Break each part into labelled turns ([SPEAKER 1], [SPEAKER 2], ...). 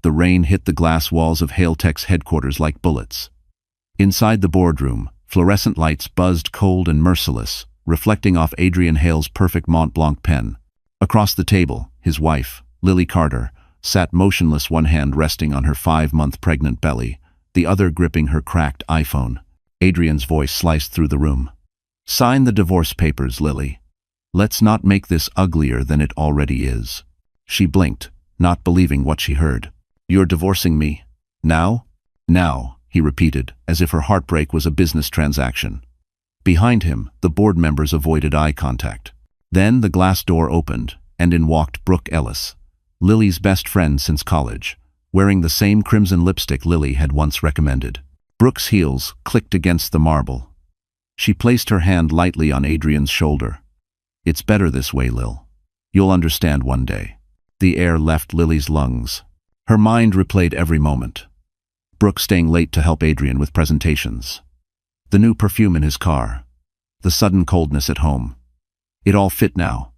[SPEAKER 1] The rain hit the glass walls of Hailtech's headquarters like bullets. Inside the boardroom, fluorescent lights buzzed cold and merciless, reflecting off Adrian Hale's perfect Mont Blanc pen. Across the table, his wife, Lily Carter, sat motionless, one hand resting on her 5-month pregnant belly, the other gripping her cracked iPhone. Adrian's voice sliced through the room. "Sign the divorce papers, Lily. Let's not make this uglier than it already is." She blinked, not believing what she heard. "You're divorcing me? Now?" "Now," he repeated, as if her heartbreak was a business transaction. Behind him, the board members avoided eye contact. Then the glass door opened, and in walked Brooke Ellis, Lily's best friend since college, wearing the same crimson lipstick Lily had once recommended. Brooke's heels clicked against the marble. She placed her hand lightly on Adrian's shoulder. "It's better this way, Lil. You'll understand one day." The air left Lily's lungs. Her mind replayed every moment. Brooke staying late to help Adrian with presentations. The new perfume in his car. The sudden coldness at home. It all fit now.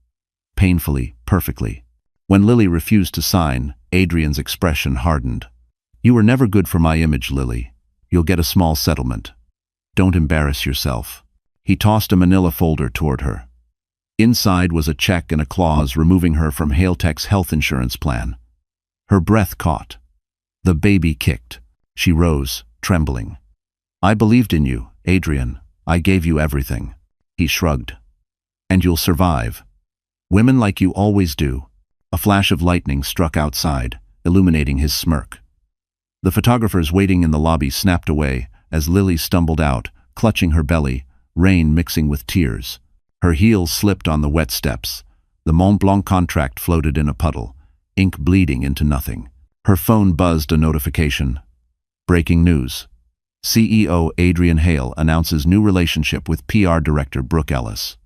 [SPEAKER 1] Painfully, perfectly. When Lily refused to sign, Adrian's expression hardened. "You were never good for my image, Lily. You'll get a small settlement. Don't embarrass yourself." He tossed a manila folder toward her. Inside was a check and a clause removing her from Hailtech's health insurance plan. Her breath caught. The baby kicked. She rose, trembling. "I believed in you, Adrian. I gave you everything." He shrugged. "And you'll survive. Women like you always do." A flash of lightning struck outside, illuminating his smirk. The photographers waiting in the lobby snapped away as Lily stumbled out, clutching her belly, rain mixing with tears. Her heels slipped on the wet steps. The Mont Blanc contract floated in a puddle, ink bleeding into nothing. Her phone buzzed a notification. Breaking news. CEO Adrian Hale announces new relationship with PR director Brooke Ellis.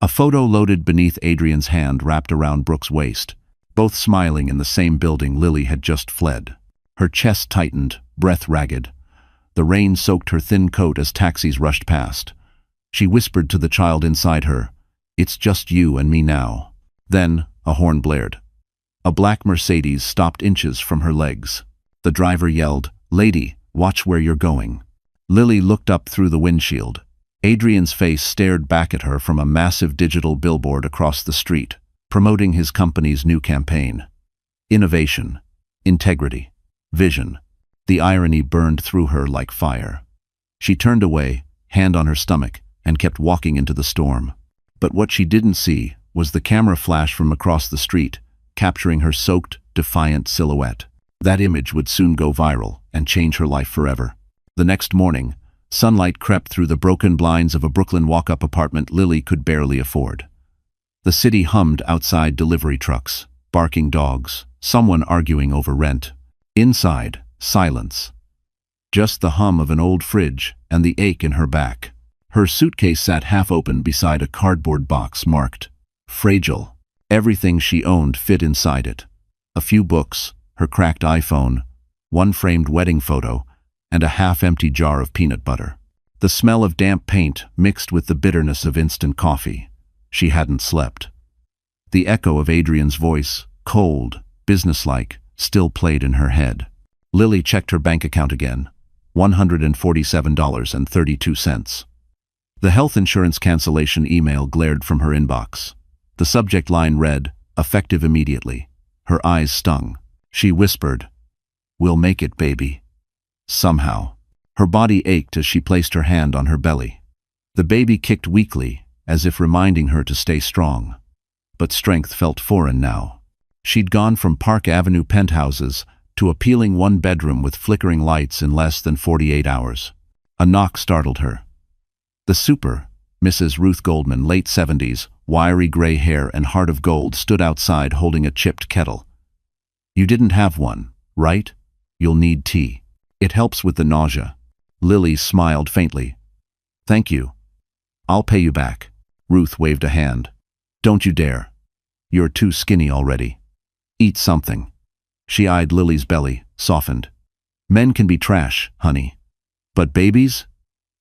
[SPEAKER 1] A photo loaded beneath Adrian's hand wrapped around Brooke's waist, both smiling in the same building Lily had just fled. Her chest tightened, breath ragged. The rain soaked her thin coat as taxis rushed past. She whispered to the child inside her, "It's just you and me now." Then a horn blared. A black Mercedes stopped inches from her legs. The driver yelled, "Lady, watch where you're going." Lily looked up through the windshield. Adrian's face stared back at her from a massive digital billboard across the street, promoting his company's new campaign. Innovation, integrity, vision. The irony burned through her like fire. She turned away, hand on her stomach, and kept walking into the storm. But what she didn't see was the camera flash from across the street, capturing her soaked, defiant silhouette. That image would soon go viral and change her life forever. The next morning, sunlight crept through the broken blinds of a Brooklyn walk-up apartment Lily could barely afford. The city hummed outside delivery trucks, barking dogs, someone arguing over rent. Inside, silence. Just the hum of an old fridge and the ache in her back. Her suitcase sat half open beside a cardboard box marked fragile. Everything she owned fit inside it. A few books, her cracked iPhone, one framed wedding photo, and a half-empty jar of peanut butter. The smell of damp paint mixed with the bitterness of instant coffee. She hadn't slept. The echo of Adrian's voice, cold, businesslike, still played in her head. Lily checked her bank account again. $147.32. The health insurance cancellation email glared from her inbox. The subject line read, "Effective immediately." Her eyes stung. She whispered, "We'll make it, baby." Somehow. Her body ached as she placed her hand on her belly. The baby kicked weakly, as if reminding her to stay strong. But strength felt foreign now. She'd gone from Park Avenue penthouses to a peeling one-bedroom with flickering lights in less than 48 hours. A knock startled her. The super, Mrs. Ruth Goldman, late 70s, wiry gray hair and heart of gold, stood outside holding a chipped kettle. "You didn't have one, right? You'll need tea. It helps with the nausea." Lily smiled faintly. "Thank you. I'll pay you back." Ruth waved a hand. "Don't you dare. You're too skinny already. Eat something." She eyed Lily's belly, softened. "Men can be trash, honey. But babies?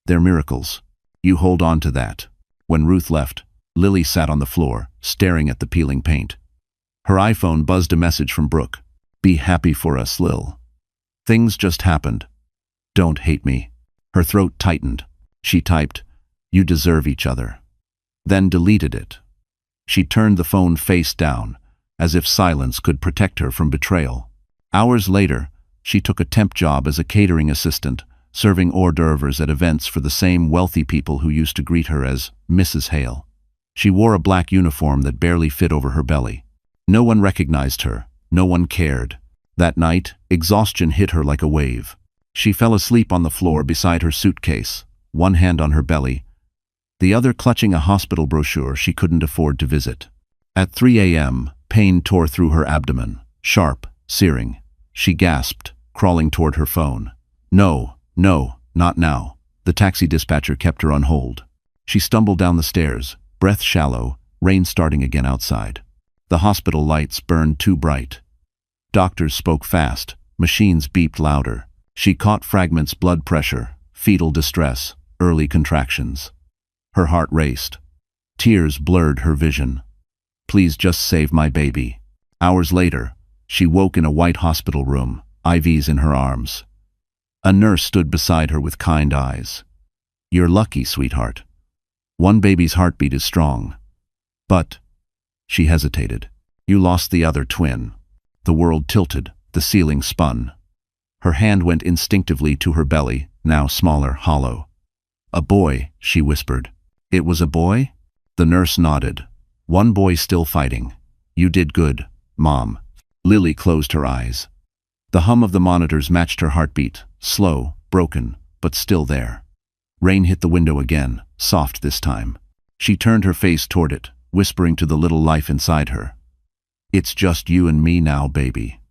[SPEAKER 1] They're miracles. You hold on to that." When Ruth left, Lily sat on the floor, staring at the peeling paint. Her iPhone buzzed a message from Brooke. Be happy for us, Lil. Things just happened. Don't hate me. Her throat tightened. She typed, "You deserve each other." Then deleted it. She turned the phone face down, as if silence could protect her from betrayal. Hours later, she took a temp job as a catering assistant, serving hors d'oeuvres at events for the same wealthy people who used to greet her as Mrs. Hale. She wore a black uniform that barely fit over her belly. No one recognized her. No one cared. That night, exhaustion hit her like a wave. She fell asleep on the floor beside her suitcase, one hand on her belly, the other clutching a hospital brochure she couldn't afford to visit. At 3 a.m., pain tore through her abdomen, sharp, searing. She gasped, crawling toward her phone. No, not now. The taxi dispatcher kept her on hold. She stumbled down the stairs, breath shallow, rain starting again outside. The hospital lights burned too bright. Doctors spoke fast, machines beeped louder. She caught fragments: blood pressure, fetal distress, early contractions. Her heart raced. Tears blurred her vision. Please just save my baby. Hours later, she woke in a white hospital room, IVs in her arms. A nurse stood beside her with kind eyes. You're lucky, sweetheart. One baby's heartbeat is strong. But, she hesitated, you lost the other twin. The world tilted, the ceiling spun. Her hand went instinctively to her belly, now smaller, hollow. A boy, she whispered. It was a boy? The nurse nodded. One boy still fighting. You did good, Mom. Lily closed her eyes. The hum of the monitors matched her heartbeat, slow, broken, but still there. Rain hit the window again, soft this time. She turned her face toward it, whispering to the little life inside her. It's just you and me now, baby.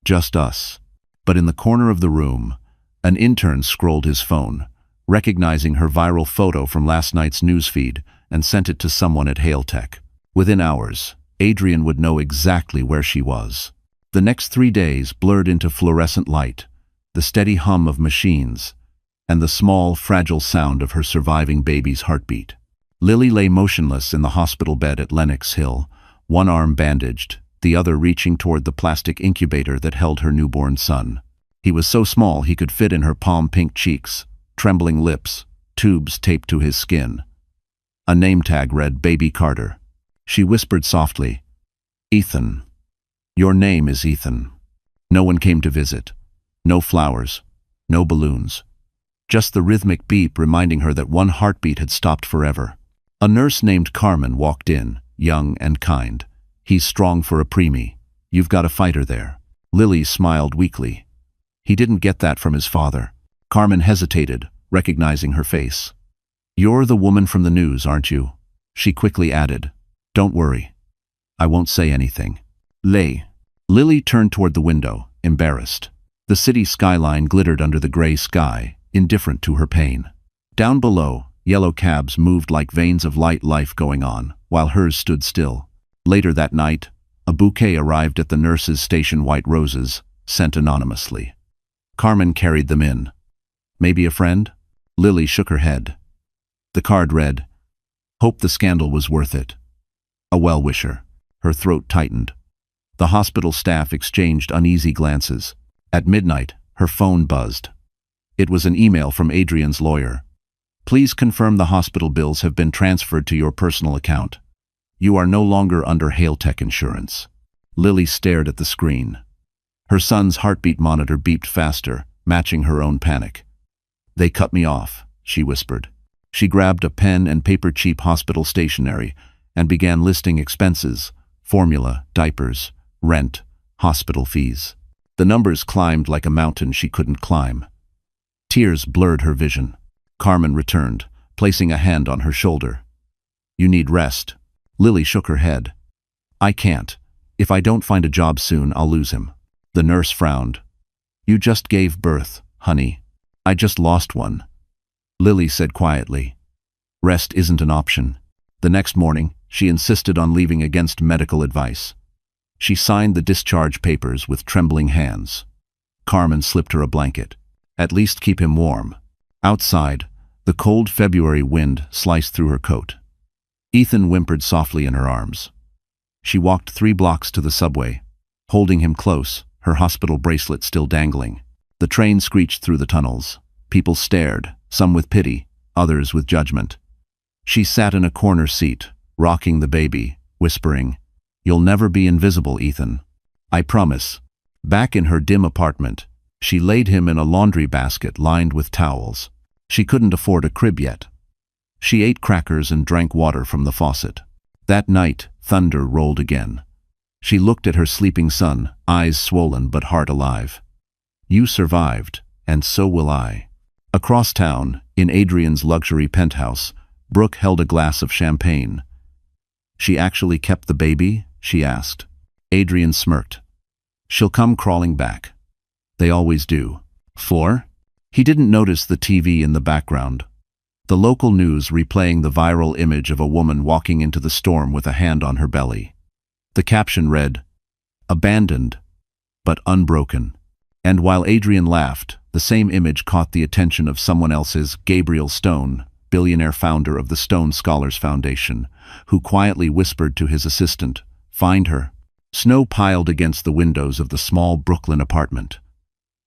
[SPEAKER 1] Just us. But in the corner of the room, an intern scrolled his phone, recognizing her viral photo from last night's newsfeed, and sent it to someone at Hale Tech. Within hours, Adrian would know exactly where she was. The next 3 days blurred into fluorescent light, the steady hum of machines, and the small, fragile sound of her surviving baby's heartbeat. Lily lay motionless in the hospital bed at Lenox Hill, one arm bandaged, the other reaching toward the plastic incubator that held her newborn son. He was so small he could fit in her palm-pink cheeks, trembling lips, tubes taped to his skin. A name tag read Baby Carter. She whispered softly, Ethan. Your name is Ethan. No one came to visit. No flowers. No balloons. Just the rhythmic beep reminding her that one heartbeat had stopped forever. A nurse named Carmen walked in, young and kind. He's strong for a preemie. You've got a fighter there. Lily smiled weakly. He didn't get that from his father. Carmen hesitated, recognizing her face. You're the woman from the news, aren't you? She quickly added, Don't worry. I won't say anything. Lily turned toward the window, embarrassed. The city skyline glittered under the gray sky, indifferent to her pain. Down below, yellow cabs moved like veins of life going on, while hers stood still. Later that night, a bouquet arrived at the nurse's station, white roses, sent anonymously. Carmen carried them in. Maybe a friend? Lily shook her head. The card read, Hope the scandal was worth it. A well-wisher. Her throat tightened. The hospital staff exchanged uneasy glances. At midnight, her phone buzzed. It was an email from Adrian's lawyer. Please confirm the hospital bills have been transferred to your personal account. You are no longer under Hale Tech insurance. Lily stared at the screen. Her son's heartbeat monitor beeped faster, matching her own panic. They cut me off, she whispered. She grabbed a pen and paper, cheap hospital stationery, and began listing expenses: formula, diapers, rent, hospital fees. The numbers climbed like a mountain she couldn't climb. Tears blurred her vision. Carmen returned, placing a hand on her shoulder. You need rest. Lily shook her head. I can't. If I don't find a job soon, I'll lose him. The nurse frowned. You just gave birth, honey. I just lost one. Lily said quietly. Rest isn't an option. The next morning, she insisted on leaving against medical advice. She signed the discharge papers with trembling hands. Carmen slipped her a blanket. At least keep him warm. Outside, the cold February wind sliced through her coat. Ethan whimpered softly in her arms. She walked 3 blocks to the subway, holding him close, her hospital bracelet still dangling. The train screeched through the tunnels. People stared, some with pity, others with judgment. She sat in a corner seat, rocking the baby, whispering, "You'll never be invisible, Ethan. I promise." Back in her dim apartment, she laid him in a laundry basket lined with towels. She couldn't afford a crib yet. She ate crackers and drank water from the faucet. That night, thunder rolled again. She looked at her sleeping son, eyes swollen but heart alive. "You survived, and so will I." Across town, in Adrian's luxury penthouse, Brooke held a glass of champagne. "She actually kept the baby?" she asked. Adrian smirked. "She'll come crawling back. They always do." "For?" He didn't notice the TV in the background. The local news replaying the viral image of a woman walking into the storm with a hand on her belly. The caption read, "Abandoned, but unbroken." And while Adrian laughed, the same image caught the attention of someone else's, Gabriel Stone, billionaire founder of the Stone Scholars Foundation, who quietly whispered to his assistant, "Find her." Snow piled against the windows of the small Brooklyn apartment,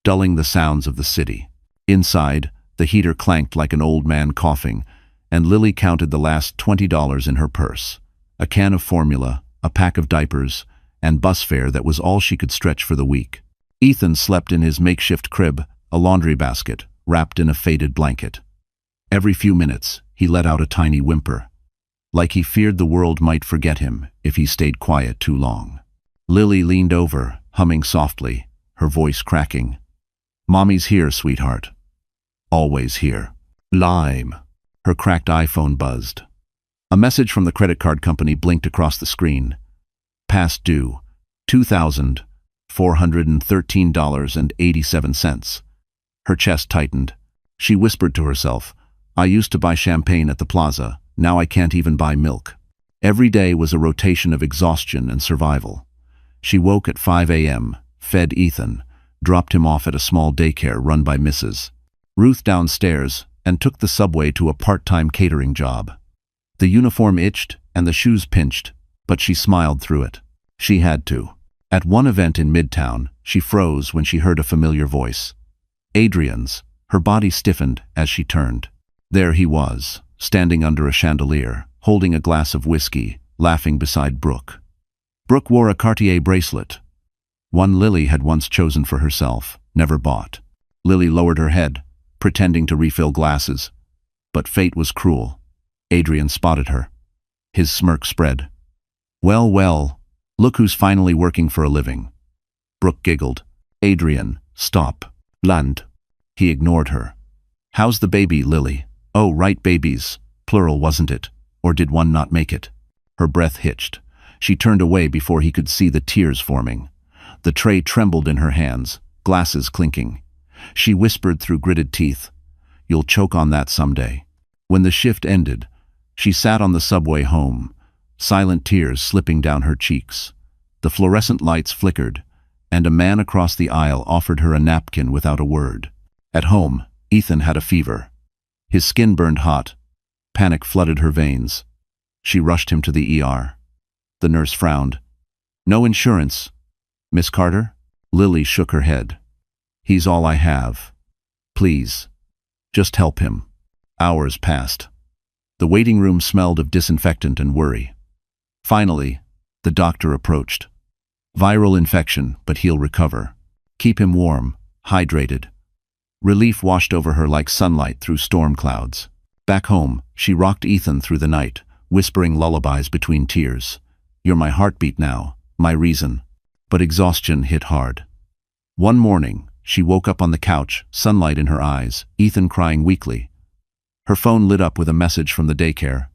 [SPEAKER 1] dulling the sounds of the city. Inside, the heater clanked like an old man coughing, and Lily counted the last $20 in her purse. A can of formula, a pack of diapers, and bus fare that was all she could stretch for the week. Ethan slept in his makeshift crib, a laundry basket, wrapped in a faded blanket. Every few minutes, he let out a tiny whimper, like he feared the world might forget him if he stayed quiet too long. Lily leaned over, humming softly, her voice cracking. "Mommy's here, sweetheart. Always here." Lime. Her cracked iPhone buzzed. A message from the credit card company blinked across the screen. Past due, $2,413.87. Her chest tightened. She whispered to herself, "I used to buy champagne at the plaza, now I can't even buy milk." Every day was a rotation of exhaustion and survival. She woke at 5 a.m., fed Ethan, dropped him off at a small daycare run by Mrs. Ruth downstairs, and took the subway to a part-time catering job. The uniform itched and the shoes pinched, but she smiled through it. She had to. At one event in Midtown, she froze when she heard a familiar voice. Adrian's. Her body stiffened as she turned. There he was, standing under a chandelier, holding a glass of whiskey, laughing beside Brooke. Brooke wore a Cartier bracelet, one Lily had once chosen for herself, never bought. Lily lowered her head, pretending to refill glasses. But fate was cruel. Adrian spotted her. His smirk spread. "Well, well, look who's finally working for a living." Brooke giggled. "Adrian, stop. Land." He ignored her. "How's the baby, Lily?" "Oh, right, babies. Plural, wasn't it? Or did one not make it?" Her breath hitched. She turned away before he could see the tears forming. The tray trembled in her hands, glasses clinking. She whispered through gritted teeth, "You'll choke on that someday." When the shift ended, she sat on the subway home, silent tears slipping down her cheeks. The fluorescent lights flickered, and a man across the aisle offered her a napkin without a word. At home, Ethan had a fever. His skin burned hot. Panic flooded her veins. She rushed him to the ER. The nurse frowned. "No insurance, Miss Carter?" Lily shook her head. "He's all I have. Please, just help him." Hours passed. The waiting room smelled of disinfectant and worry. Finally, the doctor approached. "Viral infection, but he'll recover. Keep him warm, hydrated." Relief washed over her like sunlight through storm clouds. Back home, she rocked Ethan through the night, whispering lullabies between tears. "You're my heartbeat now, my reason." But exhaustion hit hard. One morning, she woke up on the couch, sunlight in her eyes, Ethan crying weakly. Her phone lit up with a message from the daycare.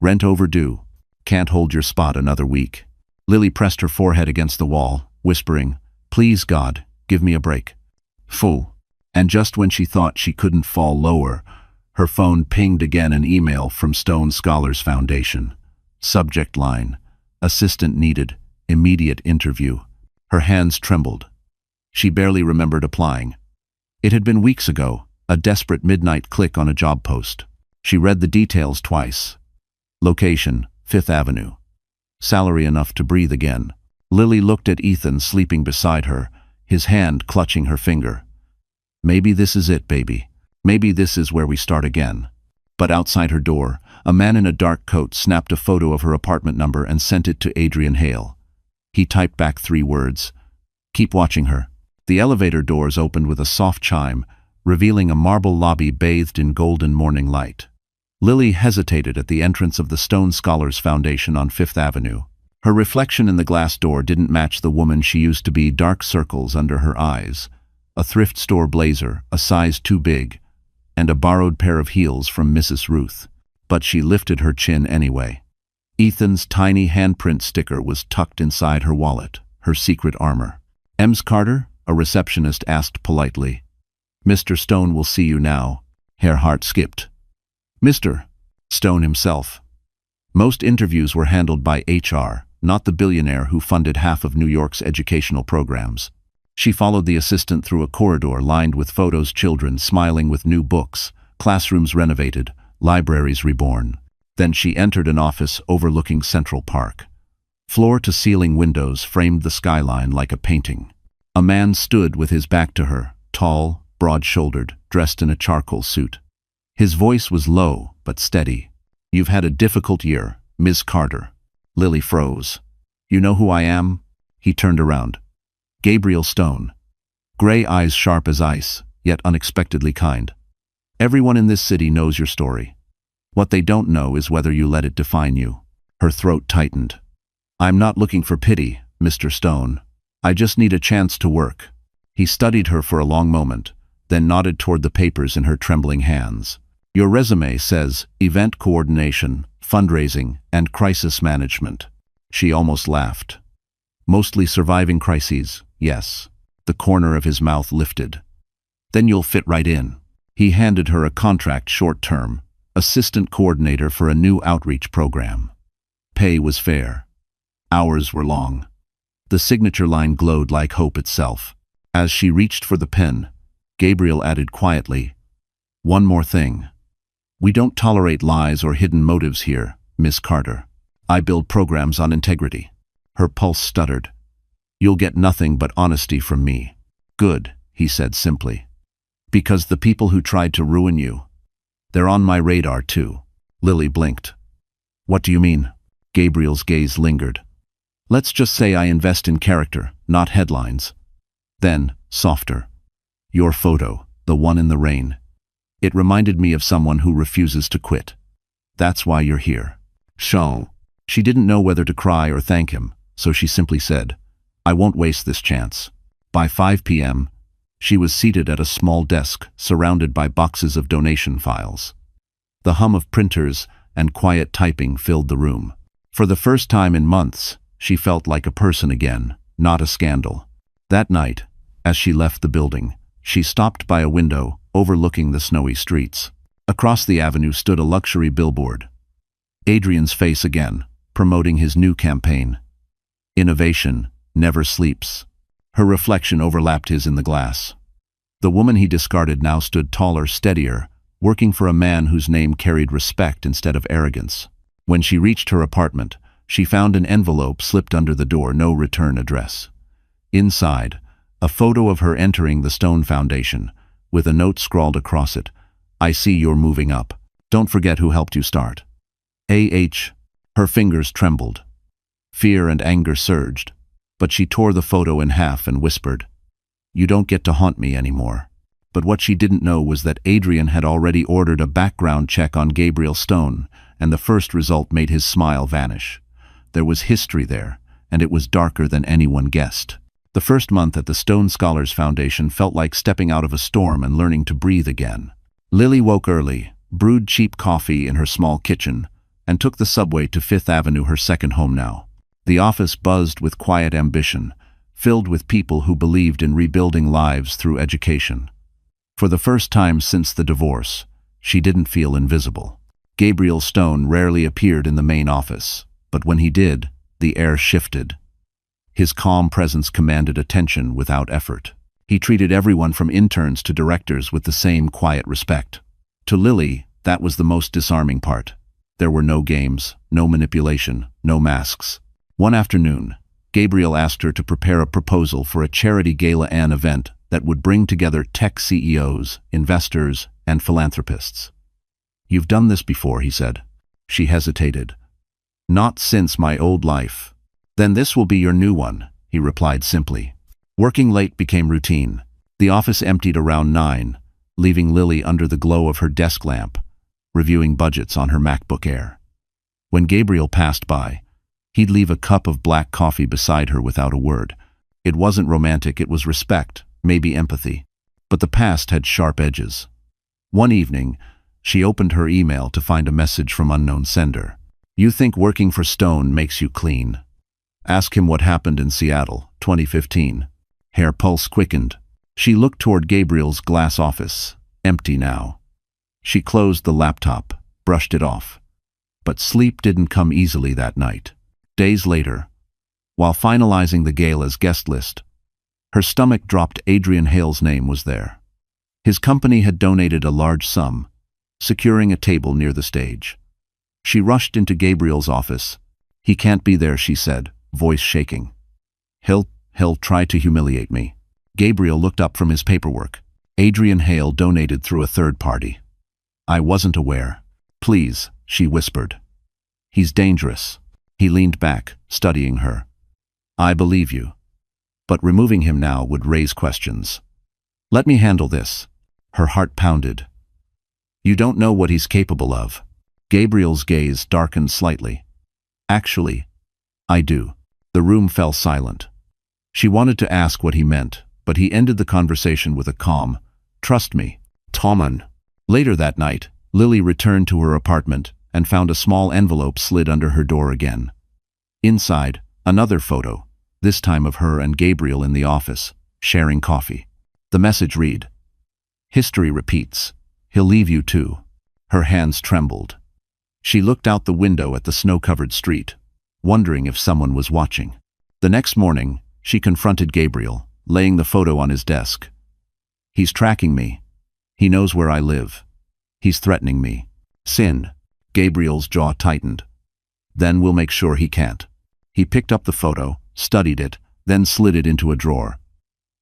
[SPEAKER 1] "Rent overdue. Can't hold your spot another week." Lily pressed her forehead against the wall, whispering, "Please, God, give me a break." Fool. And just when she thought she couldn't fall lower, her phone pinged again, an email from Stone Scholars Foundation. Subject line, "Assistant needed, immediate interview." Her hands trembled. She barely remembered applying. It had been weeks ago, a desperate midnight click on a job post. She read the details twice. Location, 5th Avenue. Salary enough to breathe again. Lily looked at Ethan sleeping beside her, his hand clutching her finger. Maybe this is it, baby. Maybe this is where we start again. But outside her door, a man in a dark coat snapped a photo of her apartment number and sent it to Adrian Hale. He typed back 3 words. Keep watching her. The elevator doors opened with a soft chime, revealing a marble lobby bathed in golden morning light. Lily hesitated at the entrance of the Stone Scholars Foundation on 5th Avenue. Her reflection in the glass door didn't match the woman she used to be, dark circles under her eyes, a thrift store blazer, a size too big, and a borrowed pair of heels from Mrs. Ruth. But she lifted her chin anyway. Ethan's tiny handprint sticker was tucked inside her wallet, her secret armor. "Ms. Carter?" a receptionist asked politely. "Mr. Stone will see you now." Her heart skipped. Mr. Stone himself. Most interviews were handled by HR, not the billionaire who funded half of New York's educational programs. She followed the assistant through a corridor lined with photos, children smiling with new books, classrooms renovated, libraries reborn. Then she entered an office overlooking Central Park. Floor-to-ceiling windows framed the skyline like a painting. A man stood with his back to her, tall, broad-shouldered, dressed in a charcoal suit. His voice was low but steady. "You've had a difficult year, Ms. Carter." Lily froze. "You know who I am?" He turned around. Gabriel Stone. Gray eyes sharp as ice, yet unexpectedly kind. "Everyone in this city knows your story. What they don't know is whether you let it define you." Her throat tightened. "I'm not looking for pity, Mr. Stone. I just need a chance to work." He studied her for a long moment, then nodded toward the papers in her trembling hands. "Your resume says event coordination, fundraising, and crisis management." She almost laughed. "Mostly surviving crises, yes." The corner of his mouth lifted. "Then you'll fit right in." He handed her a contract, short-term, assistant coordinator for a new outreach program. Pay was fair. Hours were long. The signature line glowed like hope itself. As she reached for the pen, Gabriel added quietly, "One more thing. We don't tolerate lies or hidden motives here, Miss Carter. I build programs on integrity." Her pulse stuttered. "You'll get nothing but honesty from me." "Good," he said simply. "Because the people who tried to ruin you, they're on my radar too." Lily blinked. "What do you mean?" Gabriel's gaze lingered. "Let's just say I invest in character, not headlines." Then, softer. "Your photo, the one in the rain. It reminded me of someone who refuses to quit. That's why you're here." "Sean." She didn't know whether to cry or thank him, so she simply said, "I won't waste this chance." By 5 p.m., she was seated at a small desk surrounded by boxes of donation files. The hum of printers and quiet typing filled the room. For the first time in months, she felt like a person again, not a scandal. That night, as she left the building, she stopped by a window overlooking the snowy streets. Across the avenue stood a luxury billboard. Adrian's face again, promoting his new campaign. "Innovation never sleeps." Her reflection overlapped his in the glass. The woman he discarded now stood taller, steadier, working for a man whose name carried respect instead of arrogance. When she reached her apartment, she found an envelope slipped under the door, no return address. Inside, a photo of her entering the Stone Foundation, with a note scrawled across it, "I see you're moving up. Don't forget who helped you start." A.H. Her fingers trembled. Fear and anger surged, but she tore the photo in half and whispered, "You don't get to haunt me anymore." But what she didn't know was that Adrian had already ordered a background check on Gabriel Stone, and the first result made his smile vanish. There was history there, and it was darker than anyone guessed. The first month at the Stone Scholars Foundation felt like stepping out of a storm and learning to breathe again. Lily woke early, brewed cheap coffee in her small kitchen, and took the subway to 5th Avenue, her second home now. The office buzzed with quiet ambition, filled with people who believed in rebuilding lives through education. For the first time since the divorce, she didn't feel invisible. Gabriel Stone rarely appeared in the main office, but when he did, the air shifted. His calm presence commanded attention without effort. He treated everyone from interns to directors with the same quiet respect. To Lily, that was the most disarming part. There were no games, no manipulation, no masks. One afternoon, Gabriel asked her to prepare a proposal for a charity gala-an event that would bring together tech CEOs, investors, and philanthropists. "You've done this before," he said. She hesitated. "Not since my old life." "Then this will be your new one," he replied simply. Working late became routine. The office emptied around 9, leaving Lily under the glow of her desk lamp, reviewing budgets on her MacBook Air. When Gabriel passed by, he'd leave a cup of black coffee beside her without a word. It wasn't romantic, it was respect, maybe empathy. But the past had sharp edges. One evening, she opened her email to find a message from unknown sender. "You think working for Stone makes you clean? Ask him what happened in Seattle, 2015. Her pulse quickened. She looked toward Gabriel's glass office, empty now. She closed the laptop, brushed it off. But sleep didn't come easily that night. Days later, while finalizing the gala's guest list, her stomach dropped. Adrian Hale's name was there. His company had donated a large sum, securing a table near the stage. She rushed into Gabriel's office. "He can't be there," she said, voice shaking. He'll try to humiliate me." Gabriel looked up from his paperwork. "Adrian Hale donated through a third party. I wasn't aware." "Please," she whispered. "He's dangerous." He leaned back, studying her. "I believe you. But removing him now would raise questions. Let me handle this." Her heart pounded. "You don't know what he's capable of." Gabriel's gaze darkened slightly. "Actually, I do." The room fell silent. She wanted to ask what he meant, but he ended the conversation with a calm, "Trust me, Tommen." Later that night, Lily returned to her apartment and found a small envelope slid under her door again. Inside, another photo, this time of her and Gabriel in the office, sharing coffee. The message read, "History repeats. He'll leave you too." Her hands trembled. She looked out the window at the snow-covered street, wondering if someone was watching. The next morning, she confronted Gabriel, laying the photo on his desk. "He's tracking me. He knows where I live. He's threatening me." "Sin." Gabriel's jaw tightened. "Then we'll make sure he can't." He picked up the photo, studied it, then slid it into a drawer.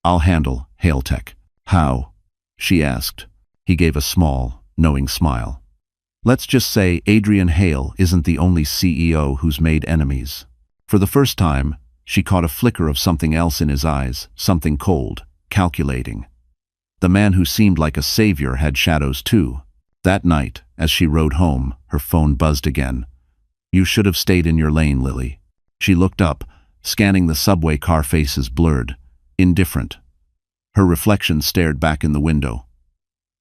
[SPEAKER 1] "I'll handle Hale Tech." "How?" she asked. He gave a small, knowing smile. "Let's just say Adrian Hale isn't the only CEO who's made enemies." For the first time, she caught a flicker of something else in his eyes, something cold, calculating. The man who seemed like a savior had shadows too. That night, as she rode home, her phone buzzed again. "You should have stayed in your lane, Lily." She looked up, scanning the subway car faces blurred, indifferent. Her reflection stared back in the window,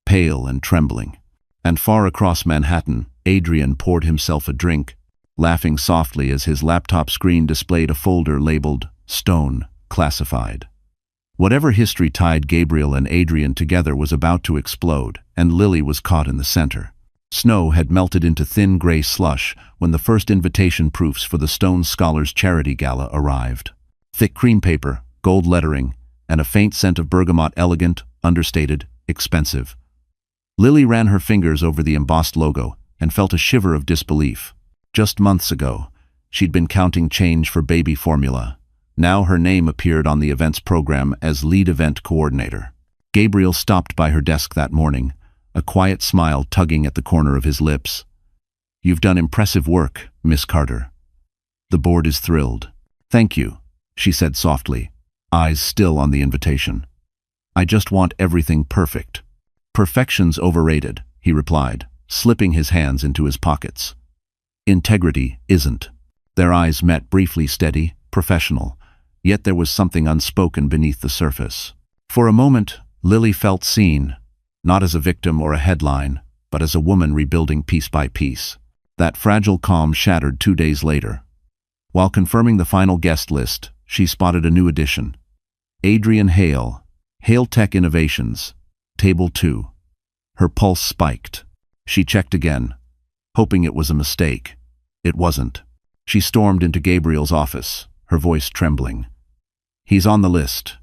[SPEAKER 1] pale and trembling. And far across Manhattan, Adrian poured himself a drink, laughing softly as his laptop screen displayed a folder labeled Stone Classified. Whatever history tied Gabriel and Adrian together was about to explode, and Lily was caught in the center. Snow had melted into thin gray slush when the first invitation proofs for the Stone Scholars Charity Gala arrived. Thick cream paper, gold lettering, and a faint scent of bergamot, elegant, understated, expensive. Lily ran her fingers over the embossed logo and felt a shiver of disbelief. Just months ago, she'd been counting change for baby formula. Now her name appeared on the events program as lead event coordinator. Gabriel stopped by her desk that morning, a quiet smile tugging at the corner of his lips. "You've done impressive work, Miss Carter. The board is thrilled." "Thank you," she said softly, eyes still on the invitation. "I just want everything perfect." "Perfection's overrated," he replied, slipping his hands into his pockets. "Integrity isn't." Their eyes met, briefly steady, professional, yet there was something unspoken beneath the surface. For a moment, Lily felt seen, not as a victim or a headline, but as a woman rebuilding piece by piece. That fragile calm shattered 2 days later. While confirming the final guest list, she spotted a new addition. Adrian Hale, Hale Tech Innovations, Table 2. Her pulse spiked. She checked again, hoping it was a mistake. It wasn't. She stormed into Gabriel's office, her voice trembling. "He's on the list.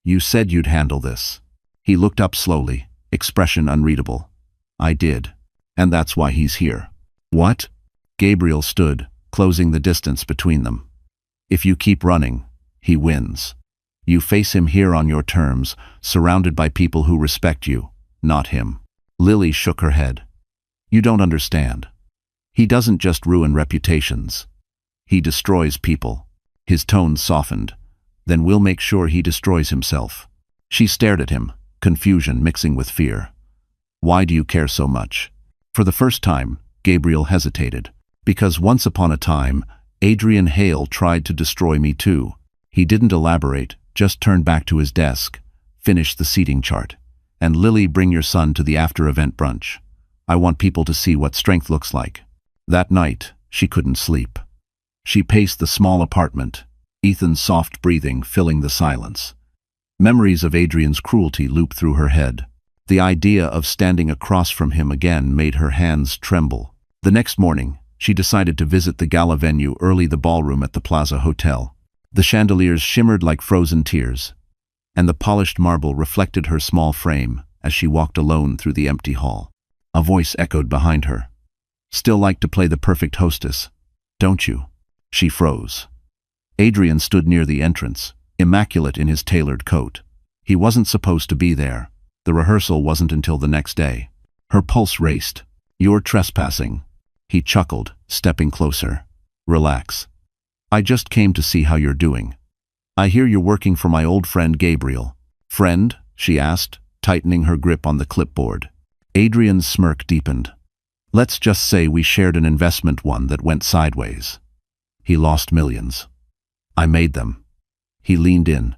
[SPEAKER 1] You said you'd handle this." He looked up slowly, expression unreadable. "I did, and that's why he's here." "What?" Gabriel stood, closing the distance between them. If you keep running, he wins. You face him here on your terms, surrounded by people who respect you, not him. Lily shook her head. You don't understand. He doesn't just ruin reputations. He destroys people. His tone softened. Then we'll make sure he destroys himself. She stared at him, confusion mixing with fear. Why do you care so much? For the first time, Gabriel hesitated. Because once upon a time, Adrian Hale tried to destroy me too. He didn't elaborate, just turned back to his desk, finished the seating chart. And Lily, bring your son to the after-event brunch. I want people to see what strength looks like. That night, she couldn't sleep. She paced the small apartment, Ethan's soft breathing filling the silence. Memories of Adrian's cruelty looped through her head. The idea of standing across from him again made her hands tremble. The next morning, she decided to visit the gala venue, early the ballroom at the Plaza Hotel. The chandeliers shimmered like frozen tears, and the polished marble reflected her small frame as she walked alone through the empty hall. A voice echoed behind her. Still like to play the perfect hostess, don't you? She froze. Adrian stood near the entrance, immaculate in his tailored coat. He wasn't supposed to be there. The rehearsal wasn't until the next day. Her pulse raced. You're trespassing. He chuckled, stepping closer. Relax. I just came to see how you're doing. I hear you're working for my old friend Gabriel. Friend? She asked, tightening her grip on the clipboard. Adrian's smirk deepened. Let's just say we shared an investment, one that went sideways. He lost millions. I made them. He leaned in.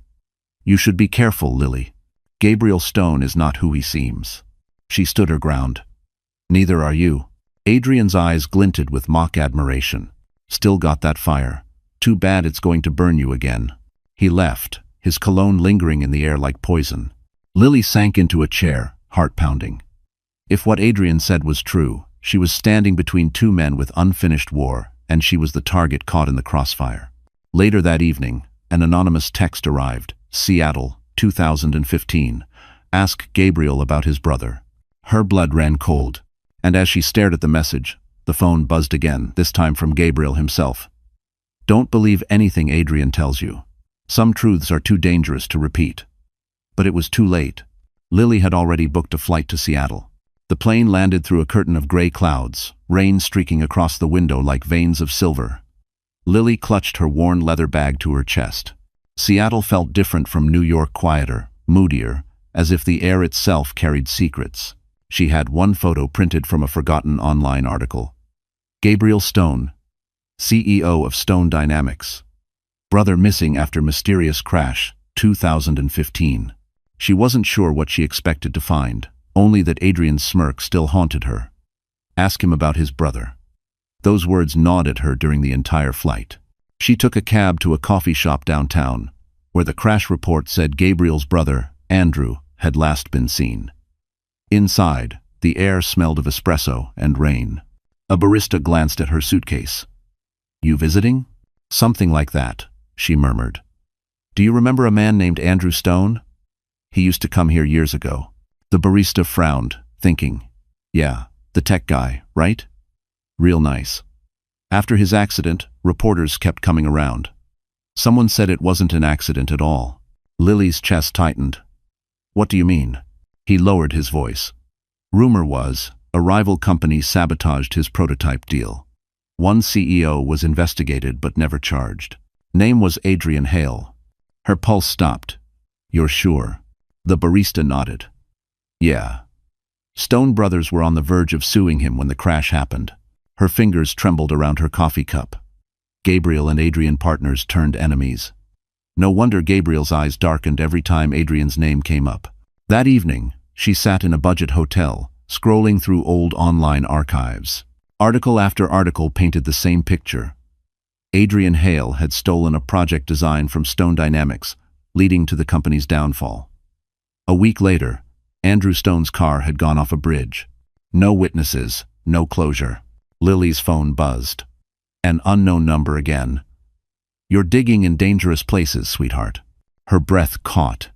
[SPEAKER 1] You should be careful, Lily. Gabriel Stone is not who he seems. She stood her ground. Neither are you. Adrian's eyes glinted with mock admiration. Still got that fire. Too bad it's going to burn you again. He left, his cologne lingering in the air like poison. Lily sank into a chair, heart pounding. If what Adrian said was true, she was standing between two men with unfinished war, and she was the target caught in the crossfire. Later that evening, an anonymous text arrived. Seattle, 2015. Ask Gabriel about his brother. Her blood ran cold, and as she stared at the message, the phone buzzed again, this time from Gabriel himself. Don't believe anything Adrian tells you. Some truths are too dangerous to repeat. But it was too late. Lily had already booked a flight to Seattle. The plane landed through a curtain of gray clouds, rain streaking across the window like veins of silver. Lily clutched her worn leather bag to her chest. Seattle felt different from New York, quieter, moodier, as if the air itself carried secrets. She had one photo printed from a forgotten online article. Gabriel Stone, CEO of Stone Dynamics. Brother missing after mysterious crash, 2015. She wasn't sure what she expected to find, only that Adrian's smirk still haunted her. Ask him about his brother. Those words gnawed at her during the entire flight. She took a cab to a coffee shop downtown, where the crash report said Gabriel's brother, Andrew, had last been seen. Inside, the air smelled of espresso and rain. A barista glanced at her suitcase. You visiting? Something like that, she murmured. Do you remember a man named Andrew Stone? He used to come here years ago. The barista frowned, thinking, yeah, the tech guy, right? Real nice. After his accident, reporters kept coming around. Someone said it wasn't an accident at all. Lily's chest tightened. What do you mean? He lowered his voice. Rumor was, a rival company sabotaged his prototype deal. One CEO was investigated but never charged. Name was Adrian Hale. Her pulse stopped. You're sure? The barista nodded. Yeah. Stone brothers were on the verge of suing him when the crash happened. Her fingers trembled around her coffee cup. Gabriel and Adrian partners turned enemies. No wonder Gabriel's eyes darkened every time Adrian's name came up. That evening, she sat in a budget hotel, scrolling through old online archives. Article after article painted the same picture. Adrian Hale had stolen a project design from Stone Dynamics, leading to the company's downfall. A week later, Andrew Stone's car had gone off a bridge. No witnesses, no closure. Lily's phone buzzed. An unknown number again. You're digging in dangerous places, sweetheart. Her breath caught.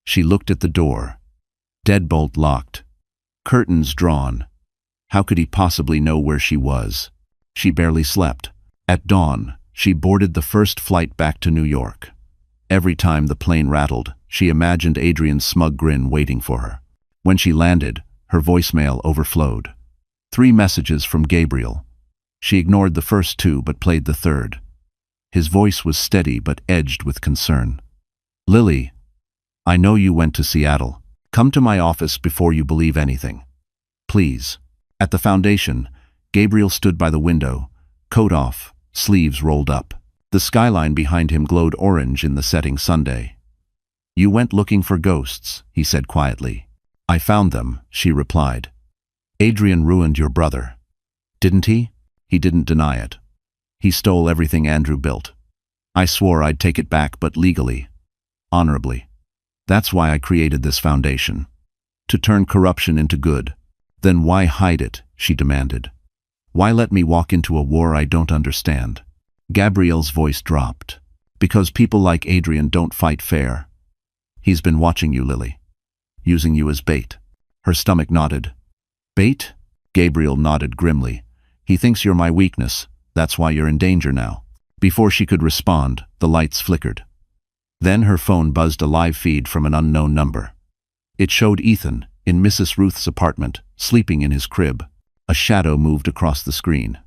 [SPEAKER 1] She looked at the door. Deadbolt locked. Curtains drawn. How could he possibly know where she was? She barely slept. At dawn, She boarded the first flight back to New York. Every time the plane rattled, she imagined Adrian's smug grin waiting for her. When she landed, her voicemail overflowed. 3 messages from Gabriel. She ignored the first 2 but played the third. His voice was steady but edged with concern. "Lily, I know you went to Seattle. Come to my office before you believe anything. Please." At the foundation, Gabriel stood by the window, coat off, sleeves rolled up. The skyline behind him glowed orange in the setting Sunday. "You went looking for ghosts," he said quietly. "I found them," she replied. "Adrian ruined your brother." "Didn't he?" He didn't deny it. "He stole everything Andrew built. I swore I'd take it back, but legally, honorably. That's why I created this foundation. To turn corruption into good." "Then why hide it?" she demanded. "Why let me walk into a war I don't understand?" Gabriel's voice dropped. "Because people like Adrian don't fight fair. He's been watching you, Lily. Using you as bait." Her stomach nodded. "Bait?" Gabriel nodded grimly. "He thinks you're my weakness. That's why you're in danger now." Before she could respond, the lights flickered. Then her phone buzzed a live feed from an unknown number. It showed Ethan, in Mrs. Ruth's apartment, sleeping in his crib. A shadow moved across the screen.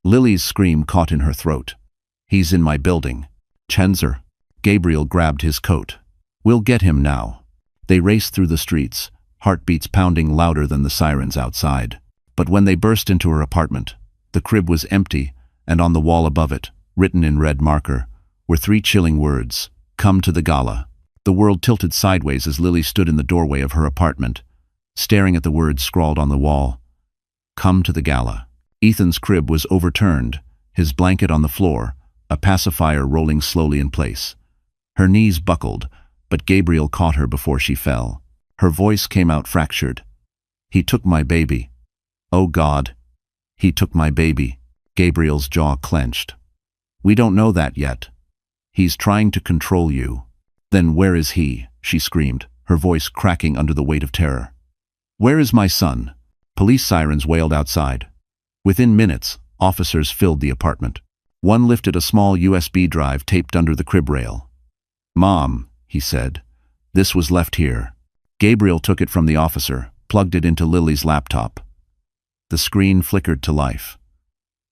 [SPEAKER 1] Lily's scream caught in her throat. "He's in my building." "Chenzer." Gabriel grabbed his coat. "We'll get him now." They raced through the streets, heartbeats pounding louder than the sirens outside. But when they burst into her apartment, the crib was empty, and on the wall above it, written in red marker, were 3 chilling words: "Come to the gala." The world tilted sideways as Lily stood in the doorway of her apartment, staring at the words scrawled on the wall. "Come to the gala." Ethan's crib was overturned, his blanket on the floor, a pacifier rolling slowly in place. Her knees buckled, but Gabriel caught her before she fell. Her voice came out fractured. "He took my baby. Oh God, he took my baby." Gabriel's jaw clenched. "We don't know that yet. He's trying to control you." "Then where is he?" she screamed, her voice cracking under the weight of terror. "Where is my son?" Police sirens wailed outside. Within minutes, officers filled the apartment. One lifted a small USB drive taped under the crib rail. "Mom," he said, "this was left here." Gabriel took it from the officer, plugged it into Lily's laptop. The screen flickered to life.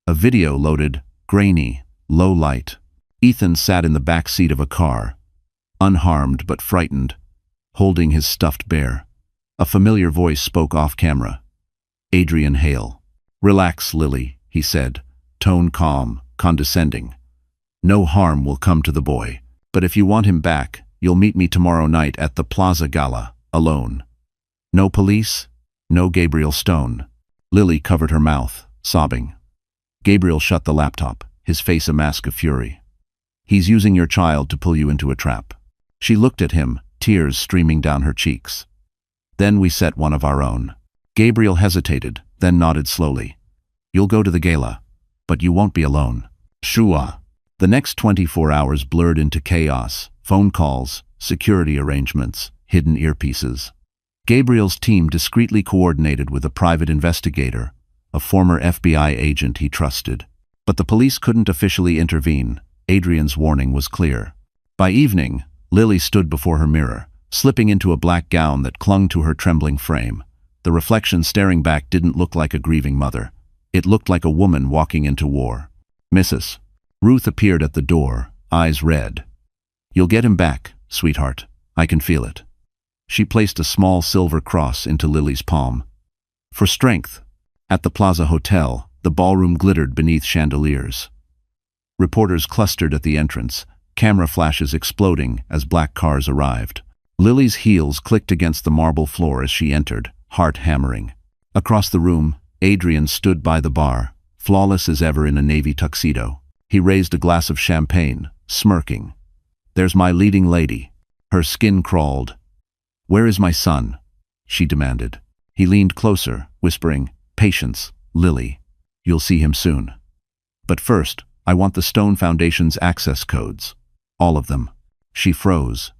[SPEAKER 1] A video loaded, grainy, low light. Ethan sat in the back seat of a car, unharmed but frightened, holding his stuffed bear. A familiar voice spoke off camera. "Adrian Hale." "Relax, Lily," he said, tone calm, condescending. "No harm will come to the boy, but if you want him back, you'll meet me tomorrow night at the Plaza Gala, alone." "No police? No Gabriel Stone." Lily covered her mouth, sobbing. Gabriel shut the laptop, his face a mask of fury. "He's using your child to pull you into a trap." She looked at him, tears streaming down her cheeks. "Then we set one of our own." Gabriel hesitated, then nodded slowly. "You'll go to the gala, but you won't be alone." "Shua." The next 24 hours blurred into chaos, phone calls, security arrangements, hidden earpieces. Gabriel's team discreetly coordinated with a private investigator, a former FBI agent he trusted. But the police couldn't officially intervene. Adrian's warning was clear. By evening, Lily stood before her mirror, slipping into a black gown that clung to her trembling frame. The reflection staring back didn't look like a grieving mother. It looked like a woman walking into war. "Mrs. Ruth appeared at the door, eyes red. "You'll get him back, sweetheart. I can feel it." She placed a small silver cross into Lily's palm. "For strength." At the Plaza Hotel, the ballroom glittered beneath chandeliers. Reporters clustered at the entrance, camera flashes exploding as black cars arrived. Lily's heels clicked against the marble floor as she entered, heart hammering. Across the room, Adrian stood by the bar, flawless as ever in a navy tuxedo. He raised a glass of champagne, smirking. "There's my leading lady." Her skin crawled. "Where is my son?" she demanded. He leaned closer, whispering, "Patience, Lily. You'll see him soon. But first, I want the Stone Foundation's access codes. All of them." She froze.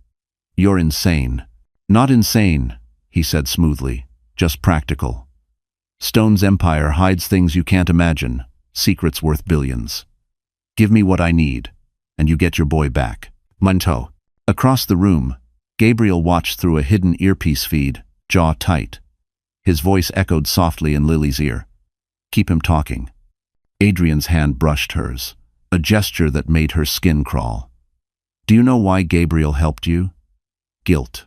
[SPEAKER 1] "You're insane." "Not insane," he said smoothly, "just practical. Stone's empire hides things you can't imagine, secrets worth billions. Give me what I need, and you get your boy back. Munto. Across the room, Gabriel watched through a hidden earpiece feed, jaw tight. His voice echoed softly in Lily's ear. Keep him talking. Adrian's hand brushed hers, a gesture that made her skin crawl. Do you know why Gabriel helped you? Guilt.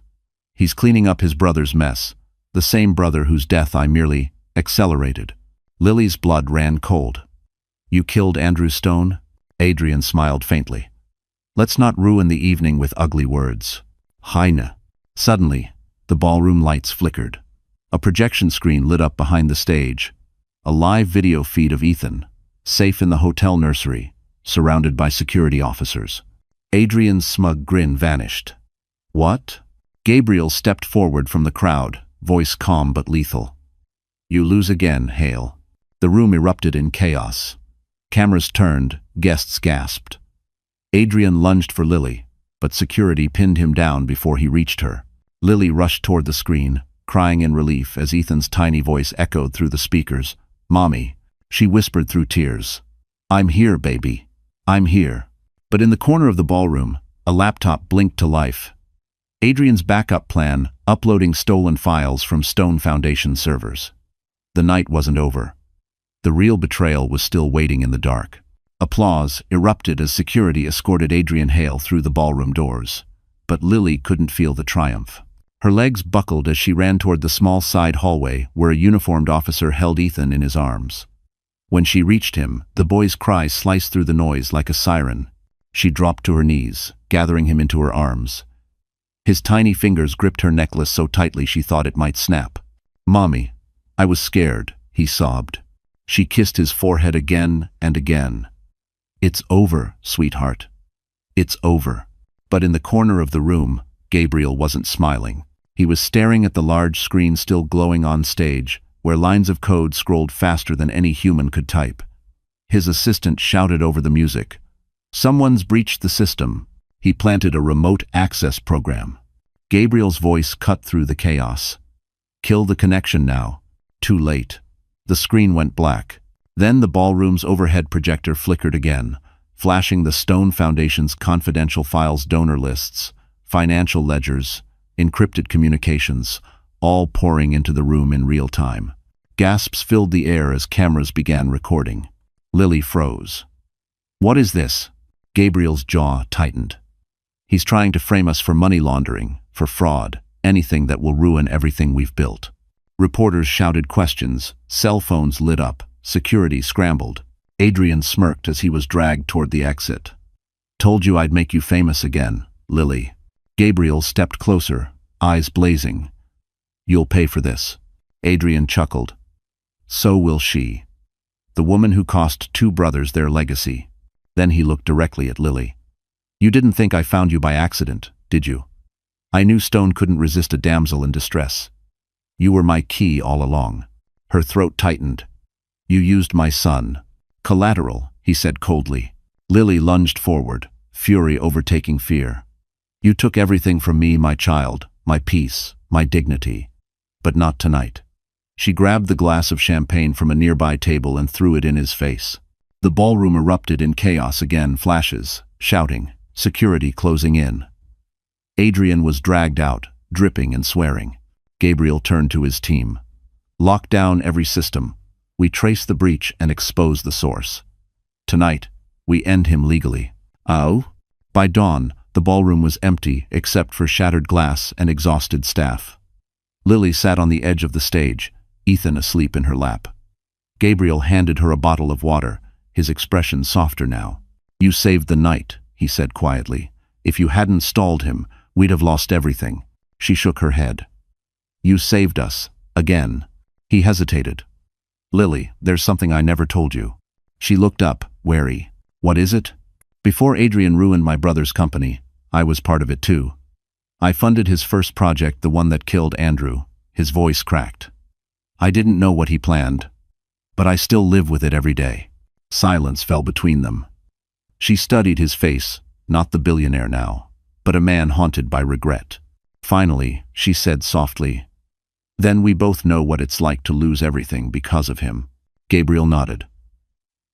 [SPEAKER 1] He's cleaning up his brother's mess, the same brother whose death I merely accelerated. Lily's blood ran cold. You killed Andrew Stone? Adrian smiled faintly. Let's not ruin the evening with ugly words. Heine. Suddenly, the ballroom lights flickered. A projection screen lit up behind the stage. A live video feed of Ethan, safe in the hotel nursery, surrounded by security officers. Adrian's smug grin vanished. What? Gabriel stepped forward from the crowd, voice calm but lethal. You lose again, Hale. The room erupted in chaos. Cameras turned, guests gasped. Adrian lunged for Lily, but security pinned him down before he reached her. Lily rushed toward the screen, crying in relief as Ethan's tiny voice echoed through the speakers. Mommy, she whispered through tears. I'm here, baby. I'm here. But in the corner of the ballroom, a laptop blinked to life. Adrian's backup plan, uploading stolen files from Stone Foundation servers. The night wasn't over. The real betrayal was still waiting in the dark. Applause erupted as security escorted Adrian Hale through the ballroom doors. But Lily couldn't feel the triumph. Her legs buckled as she ran toward the small side hallway where a uniformed officer held Ethan in his arms. When she reached him, the boy's cry sliced through the noise like a siren. She dropped to her knees, gathering him into her arms. His tiny fingers gripped her necklace so tightly she thought it might snap. Mommy, I was scared, he sobbed. She kissed his forehead again and again. It's over, sweetheart. It's over. But in the corner of the room, Gabriel wasn't smiling. He was staring at the large screen still glowing on stage, where lines of code scrolled faster than any human could type. His assistant shouted over the music. Someone's breached the system. He planted a remote access program. Gabriel's voice cut through the chaos. Kill the connection now. Too late. The screen went black. Then the ballroom's overhead projector flickered again, flashing the Stone Foundation's confidential files, donor lists, financial ledgers, encrypted communications, all pouring into the room in real time. Gasps filled the air as cameras began recording. Lily froze. What is this? Gabriel's jaw tightened. He's trying to frame us for money laundering, for fraud, anything that will ruin everything we've built. Reporters shouted questions, cell phones lit up, security scrambled. Adrian smirked as he was dragged toward the exit. Told you I'd make you famous again, Lily. Gabriel stepped closer, eyes blazing. You'll pay for this. Adrian chuckled. So will she. The woman who cost 2 brothers their legacy. Then he looked directly at Lily. You didn't think I found you by accident, did you? I knew Stone couldn't resist a damsel in distress. You were my key all along. Her throat tightened. You used my son. Collateral, he said coldly. Lily lunged forward, fury overtaking fear. You took everything from me, my child, my peace, my dignity. But not tonight. She grabbed the glass of champagne from a nearby table and threw it in his face. The ballroom erupted in chaos again, flashes, shouting, security closing in. Adrian was dragged out, dripping and swearing. Gabriel turned to his team. Lock down every system. We trace the breach and expose the source. Tonight, we end him legally. Oh? By dawn, the ballroom was empty except for shattered glass and exhausted staff. Lily sat on the edge of the stage, Ethan asleep in her lap. Gabriel handed her a bottle of water, his expression softer now. You saved the night, he said quietly. If you hadn't stalled him, we'd have lost everything. She shook her head. You saved us, again. He hesitated. Lily, there's something I never told you. She looked up, wary. What is it? Before Adrian ruined my brother's company, I was part of it too. I funded his first project, the one that killed Andrew. His voice cracked. I didn't know what he planned, but I still live with it every day. Silence fell between them. She studied his face, not the billionaire now, but a man haunted by regret. Finally, she said softly, Then we both know what it's like to lose everything because of him. Gabriel nodded.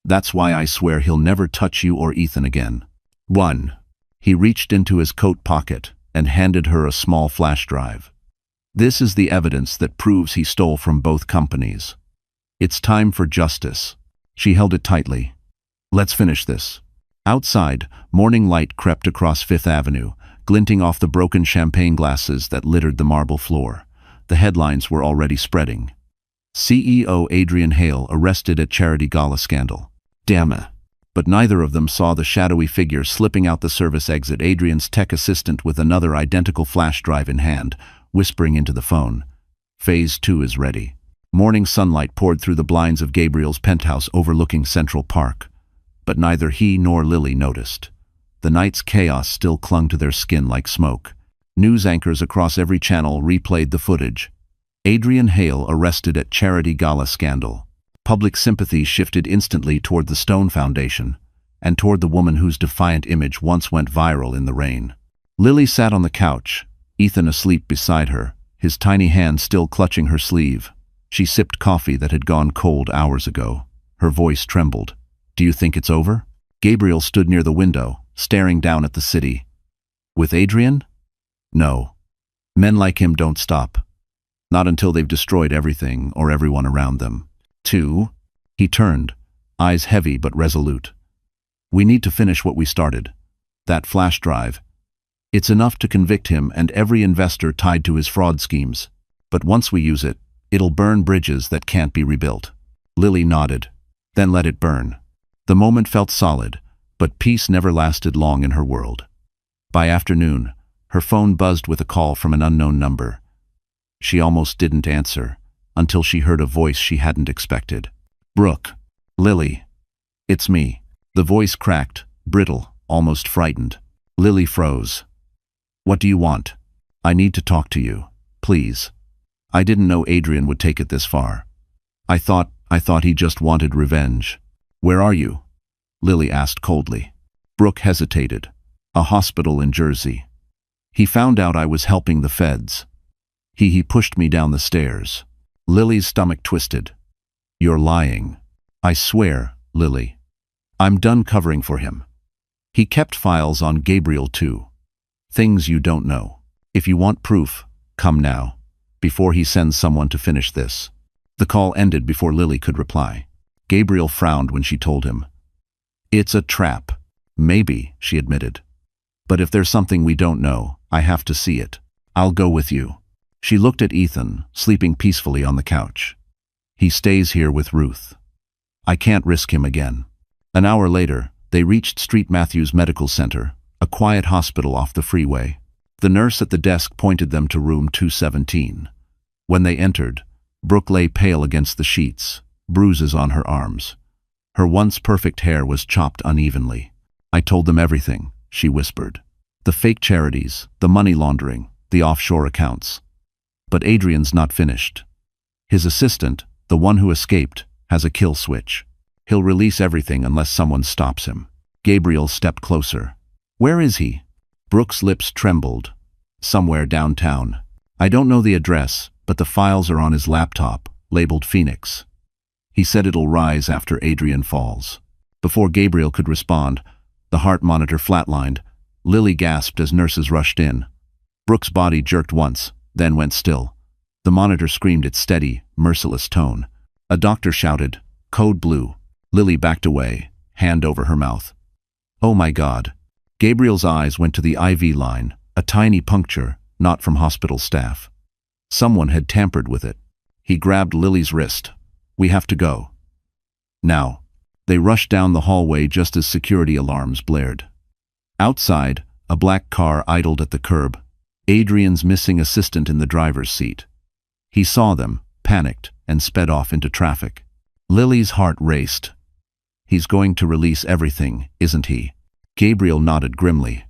[SPEAKER 1] That's why I swear he'll never touch you or Ethan again. 1. He reached into his coat pocket and handed her a small flash drive. This is the evidence that proves he stole from both companies. It's time for justice. She held it tightly. Let's finish this. Outside, morning light crept across Fifth Avenue, glinting off the broken champagne glasses that littered the marble floor. The headlines were already spreading. CEO Adrian Hale arrested at charity gala scandal. Damn it. But neither of them saw the shadowy figure slipping out the service exit, Adrian's tech assistant with another identical flash drive in hand, whispering into the phone. Phase 2 is ready. Morning sunlight poured through the blinds of Gabriel's penthouse overlooking Central Park. But neither he nor Lily noticed. The night's chaos still clung to their skin like smoke. News anchors across every channel replayed the footage. Adrian Hale arrested at charity gala scandal. Public sympathy shifted instantly toward the Stone Foundation, and toward the woman whose defiant image once went viral in the rain. Lily sat on the couch, Ethan asleep beside her, his tiny hand still clutching her sleeve. She sipped coffee that had gone cold hours ago. Her voice trembled. Do you think it's over? Gabriel stood near the window, staring down at the city. With Adrian? No. Men like him don't stop. Not until they've destroyed everything or everyone around them. 2. He turned, eyes heavy but resolute. We need to finish what we started. That flash drive. It's enough to convict him and every investor tied to his fraud schemes. But once we use it, it'll burn bridges that can't be rebuilt. Lily nodded. Then let it burn. The moment felt solid, but peace never lasted long in her world. By afternoon, her phone buzzed with a call from an unknown number. She almost didn't answer, until she heard a voice she hadn't expected. Brooke. Lily. It's me. The voice cracked, brittle, almost frightened. Lily froze. What do you want? I need to talk to you, please. I didn't know Adrian would take it this far. I thought he just wanted revenge. Where are you? Lily asked coldly. Brooke hesitated. A hospital in Jersey. He found out I was helping the feds. He pushed me down the stairs. Lily's stomach twisted. You're lying. I swear, Lily. I'm done covering for him. He kept files on Gabriel too. Things you don't know. If you want proof, come now, before he sends someone to finish this. The call ended before Lily could reply. Gabriel frowned when she told him. It's a trap. Maybe, she admitted. But if there's something we don't know, I have to see it. I'll go with you. She looked at Ethan, sleeping peacefully on the couch. He stays here with Ruth. I can't risk him again. An hour later, they reached St. Matthew's Medical Center, a quiet hospital off the freeway. The nurse at the desk pointed them to room 217. When they entered, Brooke lay pale against the sheets, bruises on her arms. Her once perfect hair was chopped unevenly. I told them everything, she whispered. The fake charities, the money laundering, the offshore accounts. But Adrian's not finished. His assistant, the one who escaped, has a kill switch. He'll release everything unless someone stops him. Gabriel stepped closer. Where is he? Brooke's lips trembled. Somewhere downtown. I don't know the address, but the files are on his laptop, labeled Phoenix. He said it'll rise after Adrian falls. Before Gabriel could respond, the heart monitor flatlined. Lily gasped as nurses rushed in. Brooke's body jerked once, then went still. The monitor screamed its steady, merciless tone. A doctor shouted, "Code blue." Lily backed away, hand over her mouth. Oh my God. Gabriel's eyes went to the IV line, a tiny puncture, not from hospital staff. Someone had tampered with it. He grabbed Lily's wrist. We have to go. Now. They rushed down the hallway just as security alarms blared. Outside, a black car idled at the curb. Adrian's missing assistant in the driver's seat. He saw them, panicked, and sped off into traffic. Lily's heart raced. He's going to release everything, isn't he? Gabriel nodded grimly.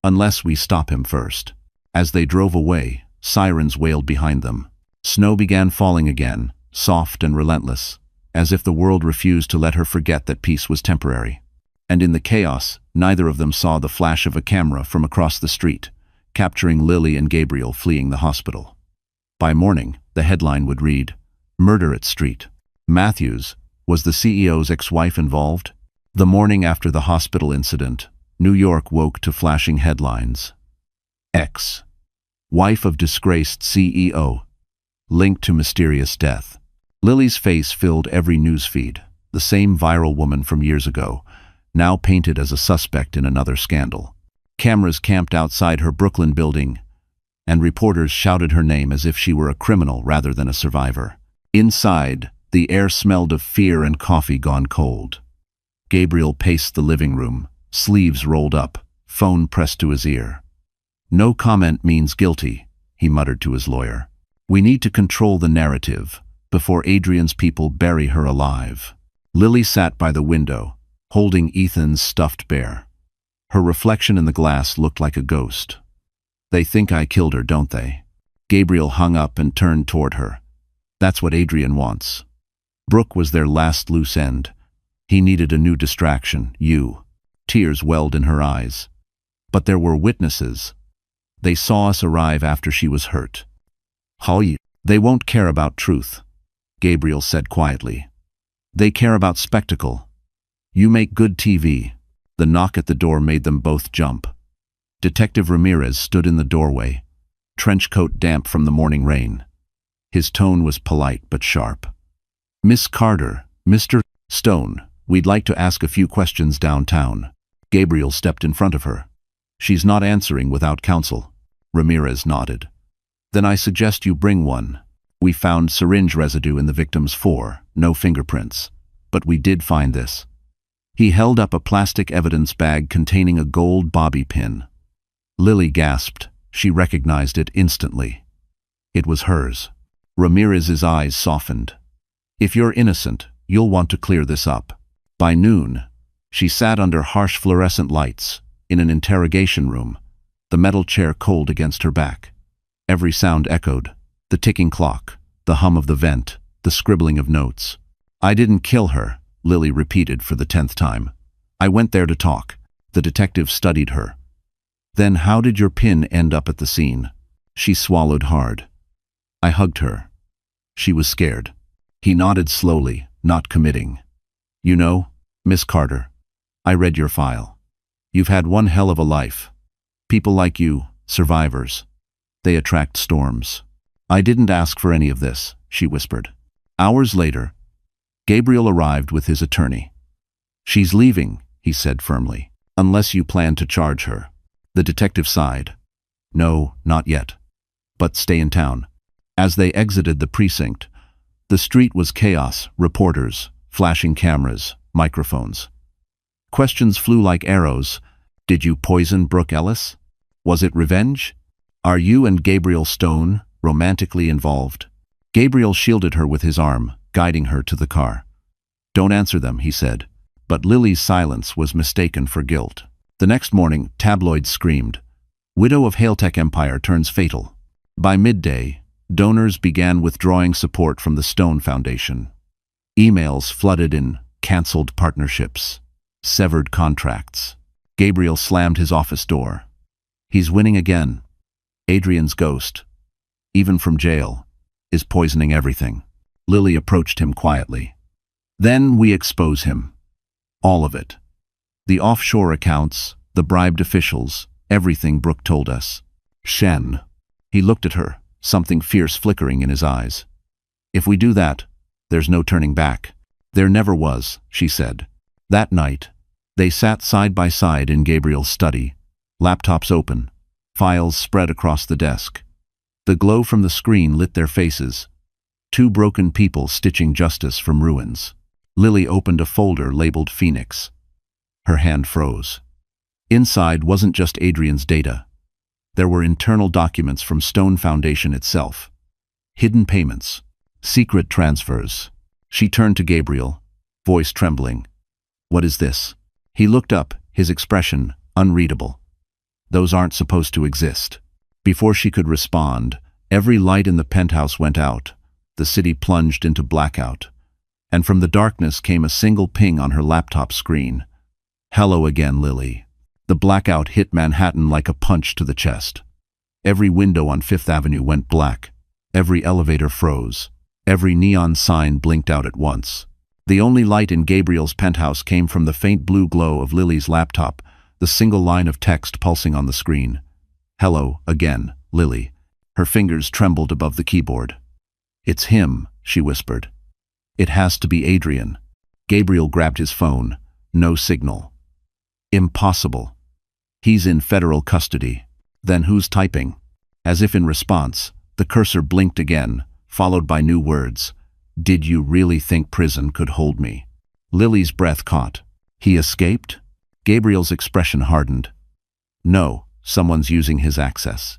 [SPEAKER 1] Unless we stop him first. As they drove away, sirens wailed behind them. Snow began falling again, soft and relentless, as if the world refused to let her forget that peace was temporary. And in the chaos, neither of them saw the flash of a camera from across the street, capturing Lily and Gabriel fleeing the hospital. By morning, the headline would read, "Murder at Street. Matthews, Was the CEO's ex-wife involved? The morning after the hospital incident, New York woke to flashing headlines. Ex-wife of disgraced CEO, linked to mysterious death. Lily's face filled every newsfeed, the same viral woman from years ago, now painted as a suspect in another scandal. Cameras camped outside her Brooklyn building, and reporters shouted her name as if she were a criminal rather than a survivor. Inside, the air smelled of fear and coffee gone cold. Gabriel paced the living room, sleeves rolled up, phone pressed to his ear. "No comment means guilty," he muttered to his lawyer. "We need to control the narrative before Adrian's people bury her alive." Lily sat by the window, holding Ethan's stuffed bear. Her reflection in the glass looked like a ghost. "They think I killed her, don't they?" Gabriel hung up and turned toward her. "That's what Adrian wants." Brooke was their last loose end. He needed a new distraction, you. Tears welled in her eyes. "But there were witnesses. They saw us arrive after she was hurt." "How you? They won't care about truth," Gabriel said quietly. "They care about spectacle. You make good TV." The knock at the door made them both jump. Detective Ramirez stood in the doorway, trench coat damp from the morning rain. His tone was polite but sharp. "Miss Carter, Mr. Stone, we'd like to ask a few questions downtown." Gabriel stepped in front of her. "She's not answering without counsel." Ramirez nodded. "Then I suggest you bring one. We found syringe residue in the victim's fore, no fingerprints. But we did find this." He held up a plastic evidence bag containing a gold bobby pin. Lily gasped. She recognized it instantly. It was hers. Ramirez's eyes softened. "If you're innocent, you'll want to clear this up." By noon, she sat under harsh fluorescent lights, in an interrogation room, the metal chair cold against her back. Every sound echoed, the ticking clock, the hum of the vent, the scribbling of notes. "I didn't kill her," Lily repeated for the 10th time. "I went there to talk." The detective studied her. "Then how did your pin end up at the scene?" She swallowed hard. "I hugged her. She was scared." He nodded slowly, not committing. "You know, Miss Carter, I read your file. You've had one hell of a life. People like you, survivors, they attract storms." "I didn't ask for any of this," she whispered. Hours later, Gabriel arrived with his attorney. "She's leaving," he said firmly, "unless you plan to charge her." The detective sighed. "No, not yet. But stay in town." As they exited the precinct, the street was chaos, reporters, flashing cameras, microphones. Questions flew like arrows. Did you poison Brooke Ellis? Was it revenge? Are you and Gabriel Stone romantically involved? Gabriel shielded her with his arm, guiding her to the car. "Don't answer them," he said. But Lily's silence was mistaken for guilt. The next morning, tabloids screamed, "Widow of Hailtech Empire turns fatal." By midday, donors began withdrawing support from the Stone Foundation. Emails flooded in, canceled partnerships, severed contracts. Gabriel slammed his office door. He's winning again. Adrian's ghost, even from jail, is poisoning everything. Lily approached him quietly. "Then we expose him. All of it. The offshore accounts, the bribed officials, everything Brooke told us." "Shen." He looked at her, something fierce flickering in his eyes. "If we do that, there's no turning back." "There never was," she said. That night, they sat side by side in Gabriel's study, laptops open, files spread across the desk. The glow from the screen lit their faces. Two broken people stitching justice from ruins. Lily opened a folder labeled Phoenix. Her hand froze. Inside wasn't just Adrian's data. There were internal documents from Stone Foundation itself. Hidden payments. Secret transfers. She turned to Gabriel, voice trembling. "What is this?" He looked up, his expression unreadable. "Those aren't supposed to exist." Before she could respond, every light in the penthouse went out. The city plunged into blackout. And from the darkness came a single ping on her laptop screen. "Hello again, Lily." The blackout hit Manhattan like a punch to the chest. Every window on Fifth Avenue went black. Every elevator froze. Every neon sign blinked out at once. The only light in Gabriel's penthouse came from the faint blue glow of Lily's laptop, the single line of text pulsing on the screen. "Hello, again, Lily." Her fingers trembled above the keyboard. "It's him," she whispered. "It has to be Adrian." Gabriel grabbed his phone. No signal. Impossible. "He's in federal custody." "Then who's typing?" As if in response, the cursor blinked again, followed by new words. "Did you really think prison could hold me?" Lily's breath caught. "He escaped?" Gabriel's expression hardened. "No, someone's using his access.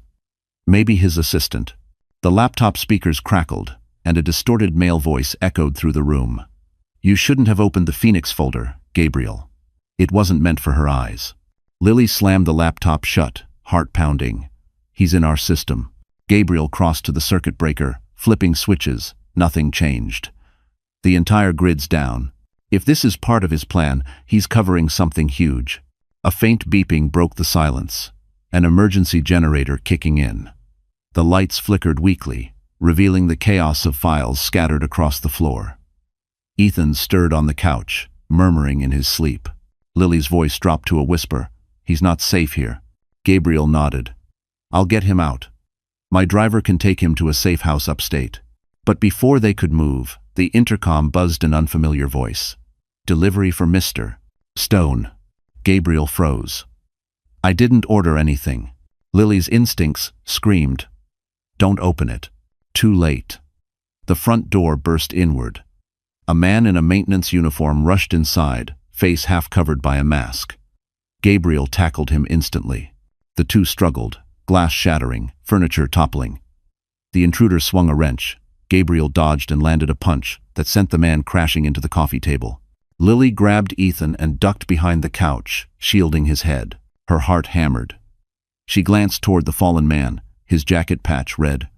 [SPEAKER 1] Maybe his assistant." The laptop speakers crackled, and a distorted male voice echoed through the room. "You shouldn't have opened the Phoenix folder, Gabriel. It wasn't meant for her eyes." Lily slammed the laptop shut, heart pounding. "He's in our system." Gabriel crossed to the circuit breaker, flipping switches. Nothing changed. "The entire grid's down. If this is part of his plan, he's covering something huge." A faint beeping broke the silence, an emergency generator kicking in. The lights flickered weakly, revealing the chaos of files scattered across the floor. Ethan stirred on the couch, murmuring in his sleep. Lily's voice dropped to a whisper. "He's not safe here." Gabriel nodded. "I'll get him out. My driver can take him to a safe house upstate." But before they could move, the intercom buzzed an unfamiliar voice. "Delivery for Mr. Stone." Gabriel froze. "I didn't order anything." Lily's instincts screamed. "Don't open it." Too late. The front door burst inward. A man in a maintenance uniform rushed inside, face half covered by a mask. Gabriel tackled him instantly. The two struggled, glass shattering, furniture toppling. The intruder swung a wrench. Gabriel dodged and landed a punch that sent the man crashing into the coffee table. Lily grabbed Ethan and ducked behind the couch, shielding his head. Her heart hammered. She glanced toward the fallen man, his jacket patch red.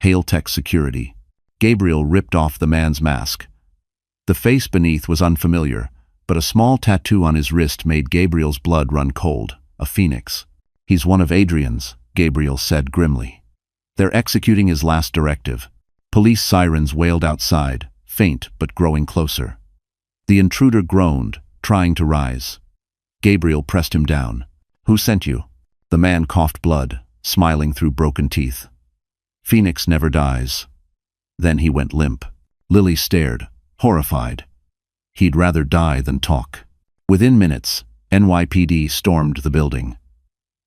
[SPEAKER 1] Hailtech Security. Gabriel ripped off the man's mask. The face beneath was unfamiliar, but a small tattoo on his wrist made Gabriel's blood run cold. A phoenix. "He's one of Adrian's," Gabriel said grimly. "They're executing his last directive." Police sirens wailed outside, faint but growing closer. The intruder groaned, trying to rise. Gabriel pressed him down. "Who sent you?" The man coughed blood, smiling through broken teeth. "Phoenix never dies." Then he went limp. Lily stared, horrified. He'd rather die than talk. Within minutes, NYPD stormed the building.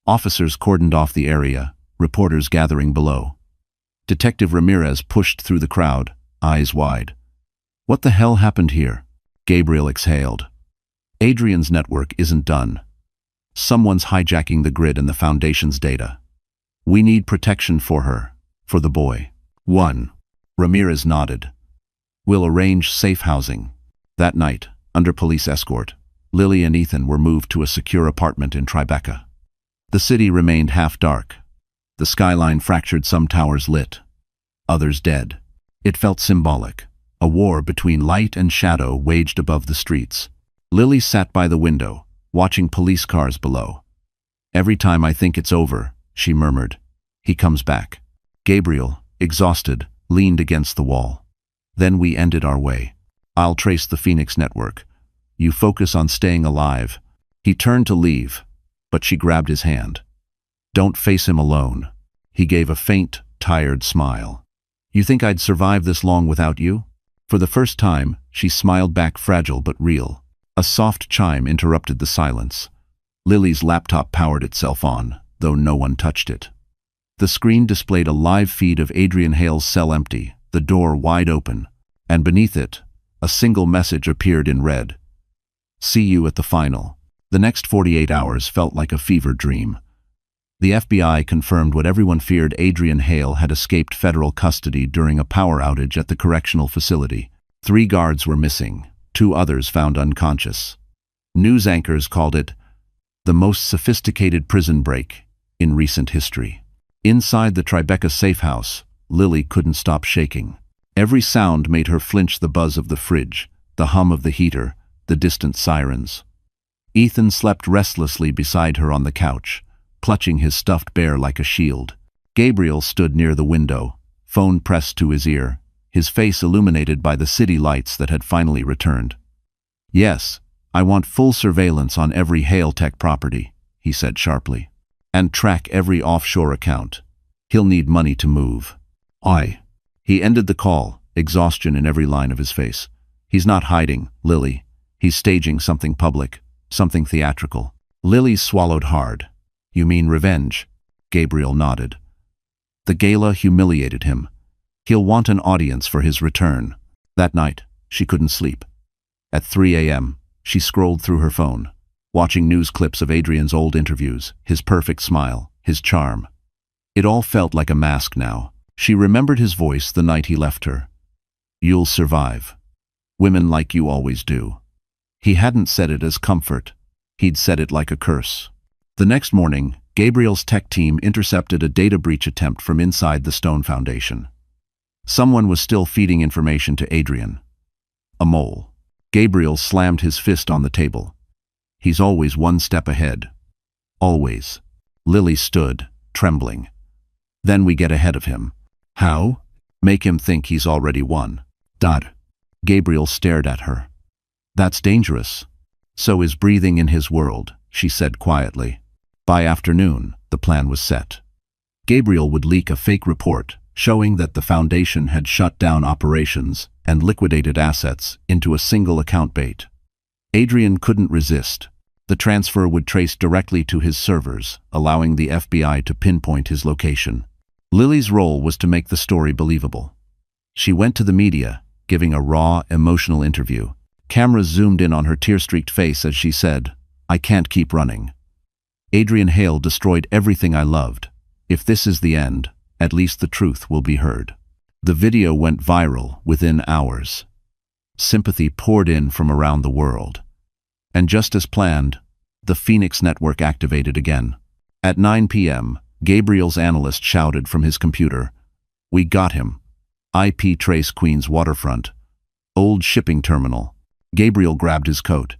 [SPEAKER 1] Officers cordoned off the area, reporters gathering below. Detective Ramirez pushed through the crowd, eyes wide. "What the hell happened here?" Gabriel exhaled. "Adrian's network isn't done. Someone's hijacking the grid and the Foundation's data. We need protection for her, for the boy." "1." Ramirez nodded. "We'll arrange safe housing." That night, under police escort, Lily and Ethan were moved to a secure apartment in Tribeca. The city remained half dark. The skyline fractured, some towers lit, others dead. It felt symbolic. A war between light and shadow waged above the streets. Lily sat by the window, watching police cars below. "Every time I think it's over," she murmured, "he comes back." Gabriel, exhausted, leaned against the wall. "Then we ended our way. I'll trace the Phoenix network. You focus on staying alive." He turned to leave, but she grabbed his hand. "Don't face him alone." He gave a faint, tired smile. "You think I'd survive this long without you?" For the first time, she smiled back, fragile but real. A soft chime interrupted the silence. Lily's laptop powered itself on, though no one touched it. The screen displayed a live feed of Adrian Hale's cell empty, the door wide open, and beneath it, a single message appeared in red. "See you at the final." The next 48 hours felt like a fever dream. The FBI confirmed what everyone feared: Adrian Hale had escaped federal custody during a power outage at the correctional facility. 3 guards were missing, 2 others found unconscious. News anchors called it the most sophisticated prison break in recent history. Inside the Tribeca safe house, Lily couldn't stop shaking. Every sound made her flinch: the buzz of the fridge, the hum of the heater, the distant sirens. Ethan slept restlessly beside her on the couch, clutching his stuffed bear like a shield. Gabriel stood near the window, phone pressed to his ear, his face illuminated by the city lights that had finally returned. "Yes, I want full surveillance on every Hale Tech property," he said sharply. "And track every offshore account. He'll need money to move." "Why?" He ended the call, exhaustion in every line of his face. "He's not hiding, Lily. He's staging something public, something theatrical." Lily swallowed hard. "You mean revenge?" Gabriel nodded. "The gala humiliated him. He'll want an audience for his return." That night, she couldn't sleep. At 3 a.m., she scrolled through her phone, watching news clips of Adrian's old interviews, his perfect smile, his charm. It all felt like a mask now. She remembered his voice the night he left her. "You'll survive. Women like you always do." He hadn't said it as comfort. He'd said it like a curse. The next morning, Gabriel's tech team intercepted a data breach attempt from inside the Stone Foundation. Someone was still feeding information to Adrian. A mole. Gabriel slammed his fist on the table. "He's always one step ahead. Always." Lily stood, trembling. "Then we get ahead of him." "How?" "Make him think he's already won." "Dad." Gabriel stared at her. "That's dangerous. So is breathing in his world," she said quietly. By afternoon, the plan was set. Gabriel would leak a fake report showing that the Foundation had shut down operations and liquidated assets into a single account bait. Adrian couldn't resist. The transfer would trace directly to his servers, allowing the FBI to pinpoint his location. Lily's role was to make the story believable. She went to the media, giving a raw, emotional interview. Cameras zoomed in on her tear-streaked face as she said, "I can't keep running. Adrian Hale destroyed everything I loved. If this is the end, at least the truth will be heard." The video went viral within hours. Sympathy poured in from around the world. And just as planned, the Phoenix network activated again. At 9 p.m., Gabriel's analyst shouted from his computer, "We got him. IP trace Queens waterfront. Old shipping terminal." Gabriel grabbed his coat.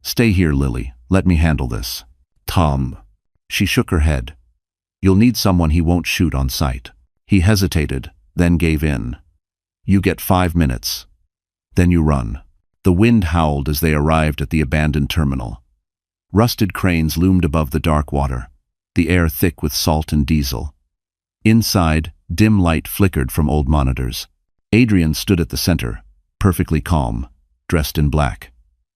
[SPEAKER 1] "Stay here, Lily. Let me handle this." "Tom." She shook her head. "You'll need someone he won't shoot on sight." He hesitated, then gave in. "You get 5 minutes. Then you run." The wind howled as they arrived at the abandoned terminal. Rusted cranes loomed above the dark water, the air thick with salt and diesel. Inside, dim light flickered from old monitors. Adrian stood at the center, perfectly calm, dressed in black.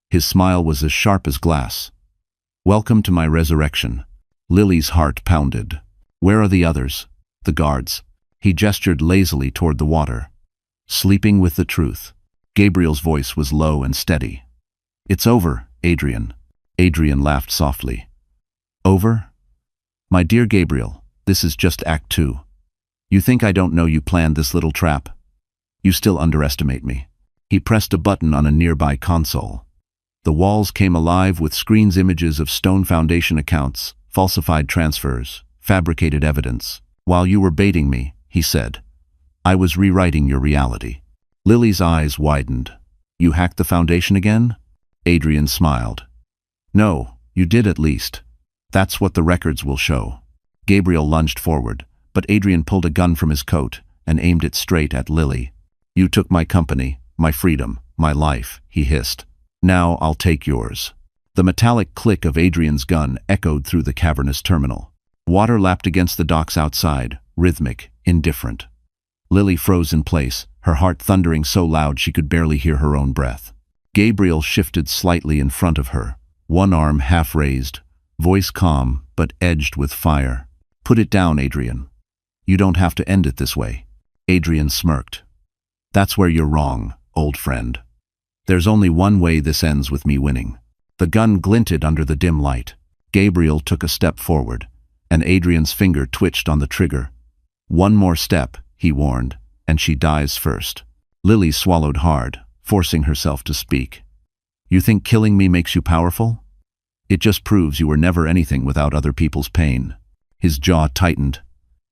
[SPEAKER 1] His smile was as sharp as glass. "Welcome to my resurrection." Lily's heart pounded. "Where are the others?" "The guards." He gestured lazily toward the water. "Sleeping with the truth." Gabriel's voice was low and steady. "It's over, Adrian." Adrian laughed softly. "Over? My dear Gabriel, this is just Act 2. You think I don't know you planned this little trap? You still underestimate me." He pressed a button on a nearby console. The walls came alive with screens images of Stone Foundation accounts, falsified transfers, fabricated evidence. "While you were baiting me," he said, "I was rewriting your reality." Lily's eyes widened. "You hacked the Foundation again?" Adrian smiled. "No, you did at least. That's what the records will show." Gabriel lunged forward, but Adrian pulled a gun from his coat and aimed it straight at Lily. "You took my company, my freedom, my life," he hissed. "Now I'll take yours." The metallic click of Adrian's gun echoed through the cavernous terminal. Water lapped against the docks outside, rhythmic, indifferent. Lily froze in place, her heart thundering so loud she could barely hear her own breath. Gabriel shifted slightly in front of her, one arm half raised, voice calm but edged with fire. "Put it down, Adrian. You don't have to end it this way." Adrian smirked. "That's where you're wrong, old friend. There's only one way this ends with me winning." The gun glinted under the dim light. Gabriel took a step forward, and Adrian's finger twitched on the trigger. "One more step," he warned, "and she dies first." Lily swallowed hard, forcing herself to speak. "You think killing me makes you powerful? It just proves you were never anything without other people's pain." His jaw tightened.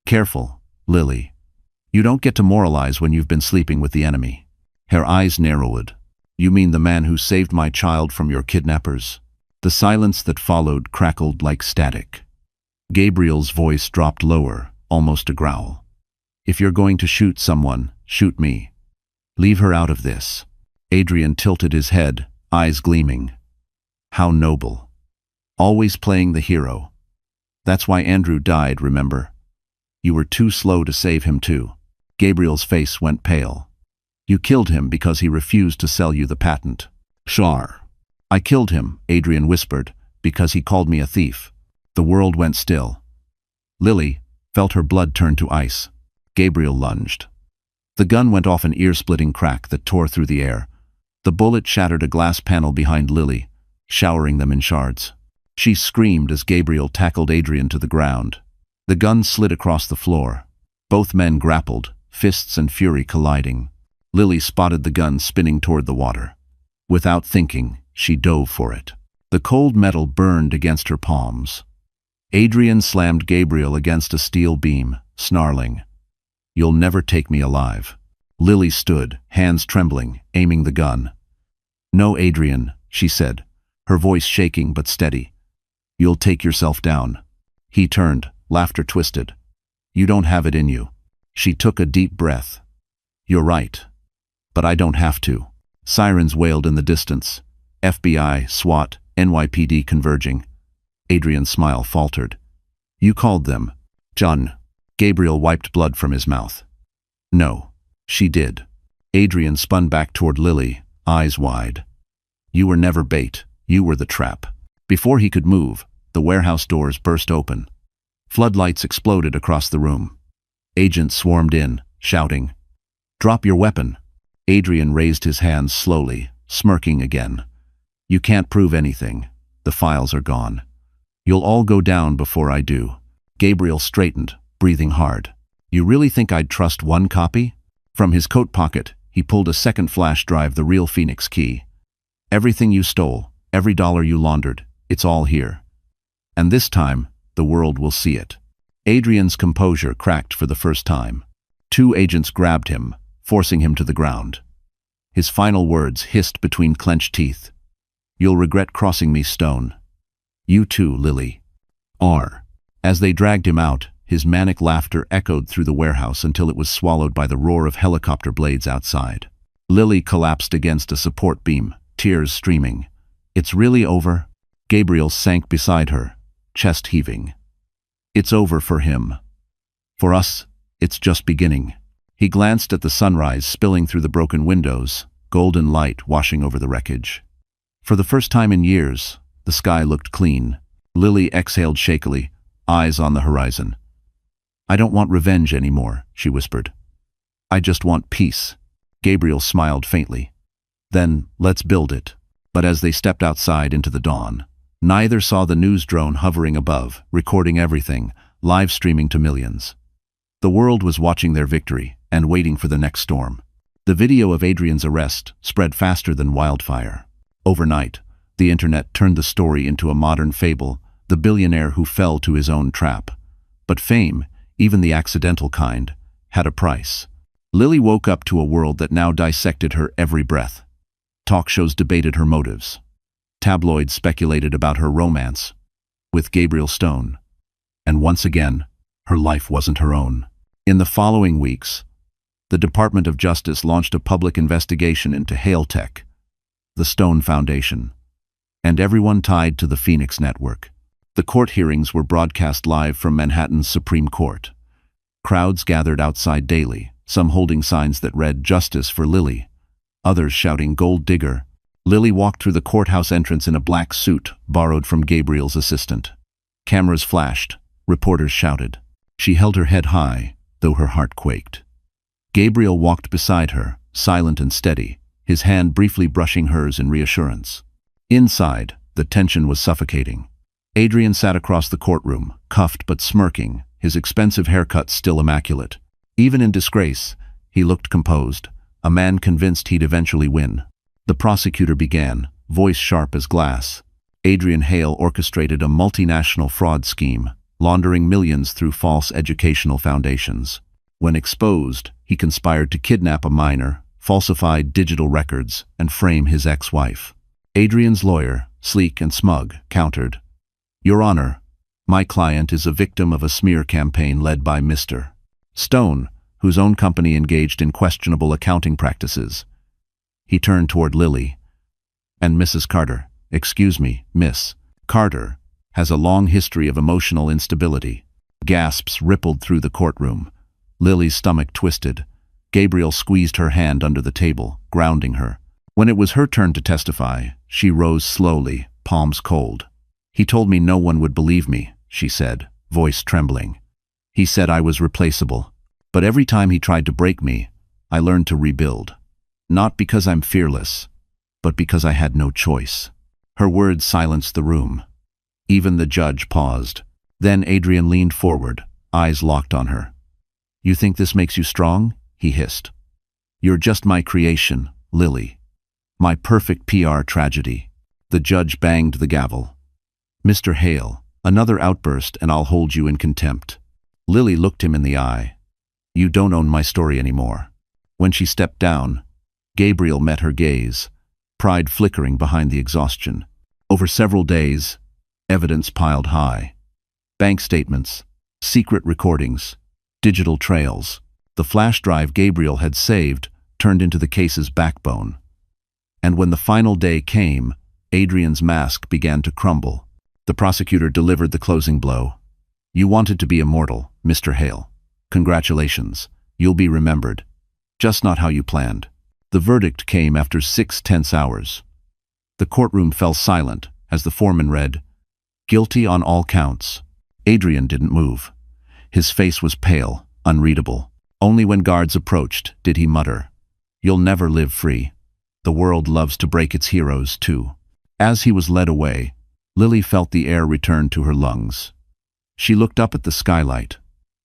[SPEAKER 1] "Careful, Lily. You don't get to moralize when you've been sleeping with the enemy." Her eyes narrowed. "You mean the man who saved my child from your kidnappers?" The silence that followed crackled like static. Gabriel's voice dropped lower, almost a growl. "If you're going to shoot someone, shoot me. Leave her out of this. Adrian tilted his head, eyes gleaming. How noble. Always playing the hero. That's why Andrew died, remember? You were too slow to save him too. Gabriel's face went pale. You killed him because he refused to sell you the patent. Sure. I killed him, Adrian whispered, because he called me a thief. The world went still. Lily felt her blood turn to ice. Gabriel lunged. The gun went off an ear-splitting crack that tore through the air. The bullet shattered a glass panel behind Lily, showering them in shards. She screamed as Gabriel tackled Adrian to the ground. The gun slid across the floor. Both men grappled, fists and fury colliding. Lily spotted the gun spinning toward the water. Without thinking, she dove for it. The cold metal burned against her palms. Adrian slammed Gabriel against a steel beam, snarling, "You'll never take me alive." Lily stood, hands trembling, aiming the gun. "No, Adrian," she said, her voice shaking but steady. "You'll take yourself down." He turned, laughter twisted. "You don't have it in you." She took a deep breath. "You're right. But I don't have to." Sirens wailed in the distance. FBI, SWAT, NYPD converging. Adrian's smile faltered. "You called them." "John." Gabriel wiped blood from his mouth. "No, she did." Adrian spun back toward Lily, eyes wide. "You were never bait. You were the trap." Before he could move, the warehouse doors burst open. Floodlights exploded across the room. Agents swarmed in, shouting, "Drop your weapon." Adrian raised his hands slowly, smirking again. "You can't prove anything. The files are gone. You'll all go down before I do." Gabriel straightened, breathing hard. "You really think I'd trust one copy?" From his coat pocket, he pulled a second flash drive, the real Phoenix key. "Everything you stole, every dollar you laundered, it's all here. And this time, the world will see it." Adrian's composure cracked for the first time. Two agents grabbed him, forcing him to the ground. His final words hissed between clenched teeth. "You'll regret crossing me, Stone." "You too, Lily." As they dragged him out, his manic laughter echoed through the warehouse until it was swallowed by the roar of helicopter blades outside. Lily collapsed against a support beam, tears streaming. "It's really over?" Gabriel sank beside her, chest heaving. "It's over for him. For us, it's just beginning." He glanced at the sunrise spilling through the broken windows, golden light washing over the wreckage. For the first time in years, the sky looked clean. Lily exhaled shakily, eyes on the horizon. "I don't want revenge anymore," she whispered. "I just want peace." Gabriel smiled faintly. "Then, let's build it." But as they stepped outside into the dawn, neither saw the news drone hovering above, recording everything, live streaming to millions. The world was watching their victory and waiting for the next storm. The video of Adrian's arrest spread faster than wildfire. Overnight, the internet turned the story into a modern fable, the billionaire who fell to his own trap. But fame, even the accidental kind, had a price. Lily woke up to a world that now dissected her every breath. Talk shows debated her motives. Tabloids speculated about her romance with Gabriel Stone. And once again, her life wasn't her own. In the following weeks, the Department of Justice launched a public investigation into Hale Tech, the Stone Foundation, and everyone tied to the Phoenix network. The court hearings were broadcast live from Manhattan's Supreme Court. Crowds gathered outside daily, some holding signs that read "Justice for Lily," others shouting "Gold Digger." Lily walked through the courthouse entrance in a black suit borrowed from Gabriel's assistant. Cameras flashed, reporters shouted. She held her head high, though her heart quaked. Gabriel walked beside her, silent and steady, his hand briefly brushing hers in reassurance. Inside, the tension was suffocating. Adrian sat across the courtroom, cuffed but smirking, his expensive haircut still immaculate. Even in disgrace, he looked composed, a man convinced he'd eventually win. The prosecutor began, voice sharp as glass. Adrian Hale orchestrated a multinational fraud scheme, laundering millions through false educational foundations. When exposed, he conspired to kidnap a minor, falsify digital records, and frame his ex-wife. Adrian's lawyer, sleek and smug, countered, "Your Honor, my client is a victim of a smear campaign led by Mr. Stone, whose own company engaged in questionable accounting practices. He turned toward Lily. And Mrs. Carter, excuse me, Miss Carter, has a long history of emotional instability. Gasps rippled through the courtroom. Lily's stomach twisted. Gabriel squeezed her hand under the table, grounding her. When it was her turn to testify, she rose slowly, palms cold. He told me no one would believe me, she said, voice trembling. He said I was replaceable. But every time he tried to break me, I learned to rebuild. Not because I'm fearless, but because I had no choice. Her words silenced the room. Even the judge paused. Then Adrian leaned forward, eyes locked on her. You think this makes you strong? He hissed. You're just my creation, Lily. My perfect PR tragedy. The judge banged the gavel. Mr. Hale, another outburst and I'll hold you in contempt. Lily looked him in the eye. You don't own my story anymore. When she stepped down, Gabriel met her gaze, pride flickering behind the exhaustion. Over several days, evidence piled high. Bank statements, secret recordings, digital trails. The flash drive Gabriel had saved turned into the case's backbone. And when the final day came, Adrian's mask began to crumble. The prosecutor delivered the closing blow. You wanted to be immortal, Mr. Hale. Congratulations. You'll be remembered. Just not how you planned. The verdict came after 6 tense hours. The courtroom fell silent as the foreman read, "Guilty on all counts." Adrian didn't move. His face was pale, unreadable. Only when guards approached did he mutter, "You'll never live free. The world loves to break its heroes, too." As he was led away, Lily felt the air return to her lungs. She looked up at the skylight.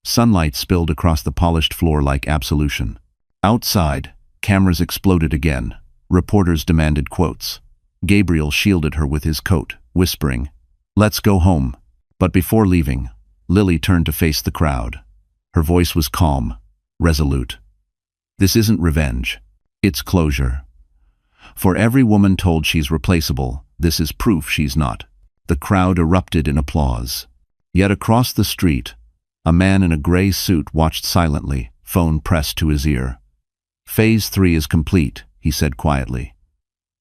[SPEAKER 1] Sunlight spilled across the polished floor like absolution. Outside, cameras exploded again. Reporters demanded quotes. Gabriel shielded her with his coat, whispering, "Let's go home." But before leaving, Lily turned to face the crowd. Her voice was calm, resolute. This isn't revenge. It's closure. For every woman told she's replaceable, this is proof she's not. The crowd erupted in applause. Yet across the street, a man in a gray suit watched silently, phone pressed to his ear. Phase 3 is complete, he said quietly.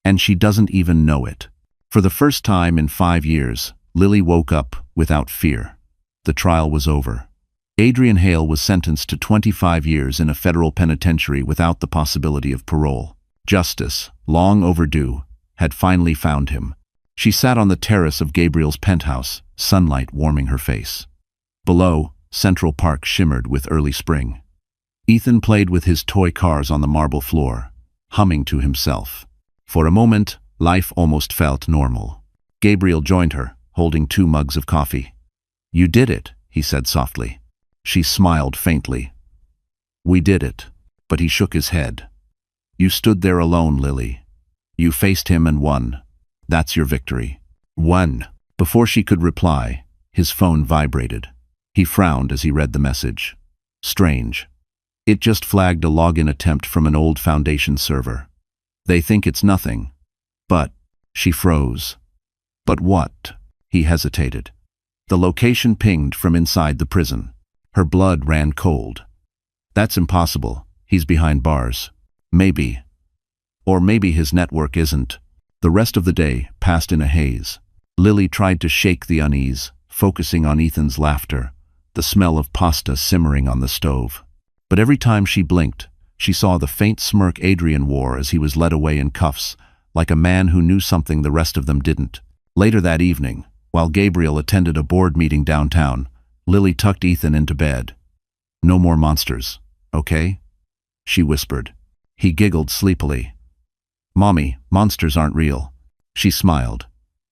[SPEAKER 1] And she doesn't even know it. For the first time in 5 years, Lily woke up without fear. The trial was over. Adrian Hale was sentenced to 25 years in a federal penitentiary without the possibility of parole. Justice, long overdue, had finally found him. She sat on the terrace of Gabriel's penthouse, sunlight warming her face. Below, Central Park shimmered with early spring. Ethan played with his toy cars on the marble floor, humming to himself. For a moment, life almost felt normal. Gabriel joined her, holding 2 mugs of coffee. "You did it," he said softly. She smiled faintly. "We did it," but he shook his head. "You stood there alone, Lily. You faced him and won. That's your victory." "Won." Before she could reply, his phone vibrated. He frowned as he read the message. Strange. It just flagged a login attempt from an old Foundation server. They think it's nothing. But, she froze. But what? He hesitated. The location pinged from inside the prison. Her blood ran cold. That's impossible. He's behind bars. Maybe. Or maybe his network isn't. The rest of the day passed in a haze. Lily tried to shake the unease, focusing on Ethan's laughter, the smell of pasta simmering on the stove. But every time she blinked, she saw the faint smirk Adrian wore as he was led away in cuffs, like a man who knew something the rest of them didn't. Later that evening, while Gabriel attended a board meeting downtown, Lily tucked Ethan into bed. "No more monsters, okay?" she whispered. He giggled sleepily. "Mommy, monsters aren't real." She smiled.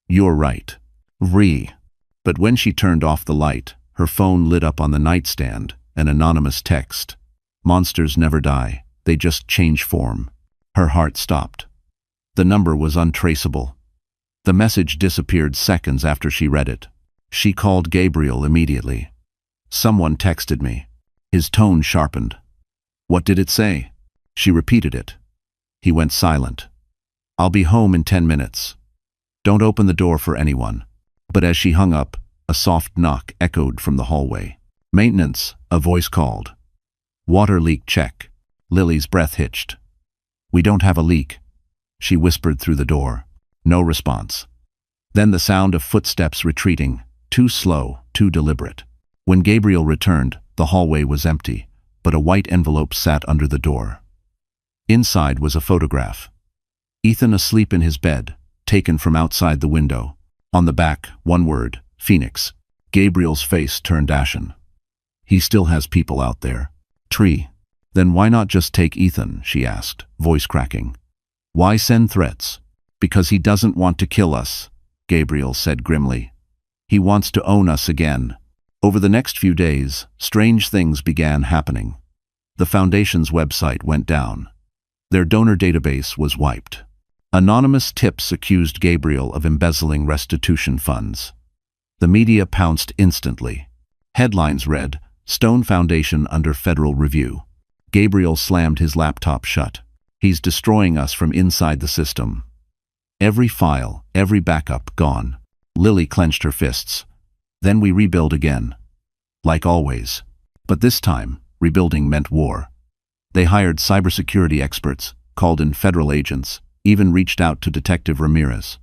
[SPEAKER 1] "You're right. But when she turned off the light, her phone lit up on the nightstand, an anonymous text. "Monsters never die, they just change form." Her heart stopped. The number was untraceable. The message disappeared seconds after she read it. She called Gabriel immediately. "Someone texted me." His tone sharpened. "What did it say?" She repeated it. He went silent. "I'll be home in 10 minutes. Don't open the door for anyone." But as she hung up, a soft knock echoed from the hallway. "Maintenance," a voice called. Water leak check. Lily's breath hitched. We don't have a leak, she whispered through the door. No response. Then the sound of footsteps retreating, too slow, too deliberate. When Gabriel returned, the hallway was empty, but a white envelope sat under the door. Inside was a photograph. Ethan asleep in his bed, taken from outside the window. On the back, one word, Phoenix. Gabriel's face turned ashen. He still has people out there. Tree. Then why not just take Ethan, she asked, voice cracking. Why send threats? Because he doesn't want to kill us, Gabriel said grimly. He wants to own us again. Over the next few days, strange things began happening. The Foundation's website went down. Their donor database was wiped. Anonymous tips accused Gabriel of embezzling restitution funds. The media pounced instantly. Headlines read, Stone Foundation under federal review. Gabriel slammed his laptop shut. He's destroying us from inside the system. Every file, every backup, gone. Lily clenched her fists. Then we rebuild again. Like always. But this time, rebuilding meant war. They hired cybersecurity experts, called in federal agents, even reached out to Detective Ramirez.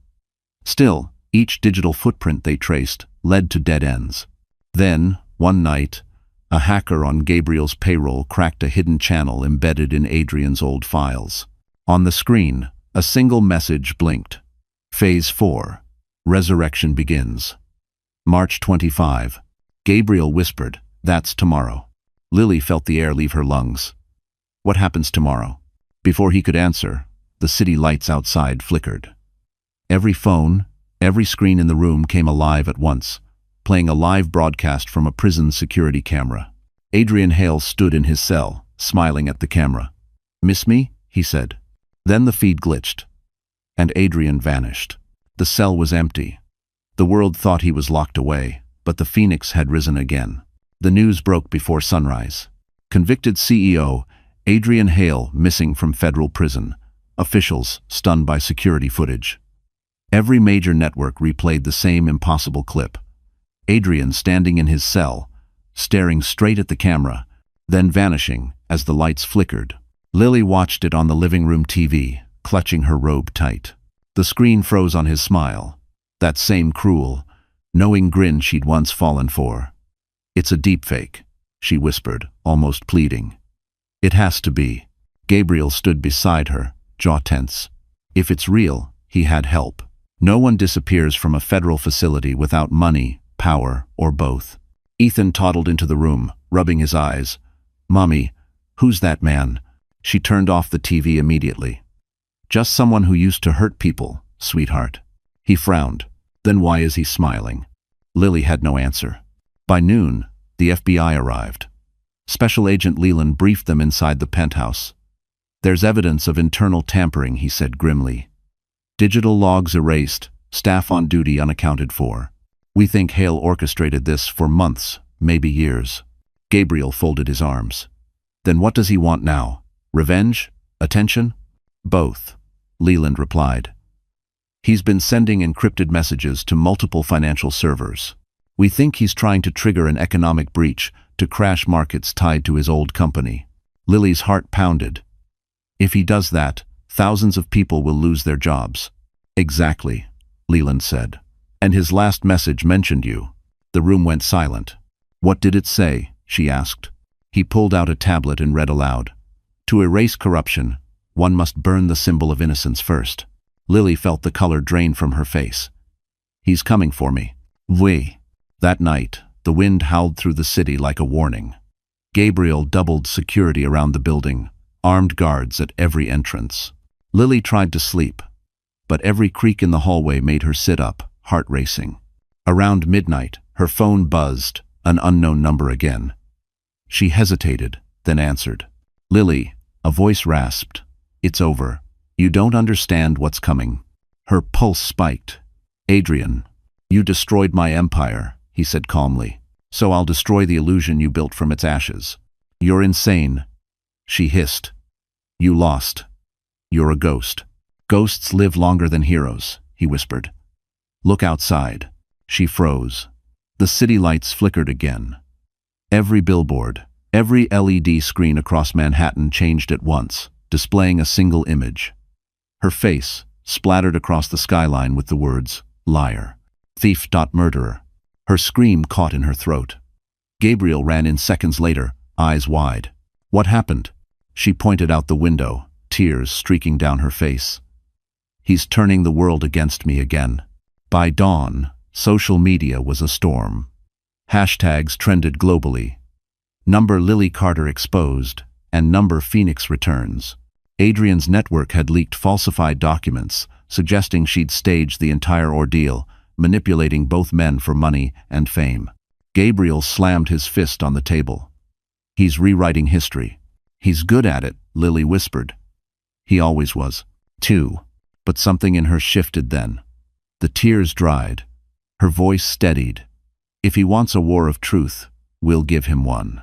[SPEAKER 1] Still, each digital footprint they traced led to dead ends. Then, one night, a hacker on Gabriel's payroll cracked a hidden channel embedded in Adrian's old files. On the screen, a single message blinked. Phase 4. Resurrection begins. March 25. Gabriel whispered, That's tomorrow. Lily felt the air leave her lungs. What happens tomorrow? Before he could answer, the city lights outside flickered. Every phone, every screen in the room came alive at once, playing a live broadcast from a prison security camera. Adrian Hale stood in his cell, smiling at the camera. Miss me? He said. Then the feed glitched, and Adrian vanished. The cell was empty. The world thought he was locked away, but the Phoenix had risen again. The news broke before sunrise. Convicted CEO, Adrian Hale missing from federal prison. Officials stunned by security footage. Every major network replayed the same impossible clip. Adrian standing in his cell, staring straight at the camera, then vanishing as the lights flickered. Lily watched it on the living room TV, clutching her robe tight. The screen froze on his smile, that same cruel, knowing grin she'd once fallen for. It's a deepfake, she whispered, almost pleading. It has to be. Gabriel stood beside her, jaw tense. If it's real, he had help. No one disappears from a federal facility without money, power, or both. Ethan toddled into the room, rubbing his eyes. Mommy, who's that man? She turned off the TV immediately. Just someone who used to hurt people, sweetheart. He frowned. Then why is he smiling? Lily had no answer. By noon, the FBI arrived. Special Agent Leland briefed them inside the penthouse. There's evidence of internal tampering, he said grimly. Digital logs erased, staff on duty unaccounted for. We think Hale orchestrated this for months, maybe years. Gabriel folded his arms. Then what does he want now? Revenge? Attention? Both, Leland replied. He's been sending encrypted messages to multiple financial servers. We think he's trying to trigger an economic breach to crash markets tied to his old company. Lily's heart pounded. If he does that, thousands of people will lose their jobs. Exactly, Leland said. And his last message mentioned you. The room went silent. What did it say? She asked. He pulled out a tablet and read aloud. To erase corruption, one must burn the symbol of innocence first. Lily felt the color drain from her face. He's coming for me. Oui. That night, the wind howled through the city like a warning. Gabriel doubled security around the building, armed guards at every entrance. Lily tried to sleep, but every creak in the hallway made her sit up, heart racing. Around midnight, her phone buzzed, an unknown number again. She hesitated, then answered. Lily, a voice rasped. It's over. You don't understand what's coming. Her pulse spiked. Adrian, you destroyed my empire, he said calmly. So I'll destroy the illusion you built from its ashes. You're insane, she hissed. You lost. You're a ghost. Ghosts live longer than heroes, he whispered. Look outside. She froze. The city lights flickered again. Every billboard, Every LED screen across Manhattan changed at once, displaying a single image. Her face, splattered across the skyline with the words, "Liar. Thief. Murderer." Her scream caught in her throat. Gabriel ran in seconds later, eyes wide. "What happened?" She pointed out the window, tears streaking down her face. "He's turning the world against me again." By dawn, social media was a storm. Hashtags trended globally. Number Lily Carter exposed, and number Phoenix returns. Adrian's network had leaked falsified documents, suggesting she'd staged the entire ordeal, manipulating both men for money and fame. Gabriel slammed his fist on the table. "He's rewriting history." "He's good at it," Lily whispered. "He always was, too." But something in her shifted then. The tears dried. Her voice steadied. "If he wants a war of truth, we'll give him one.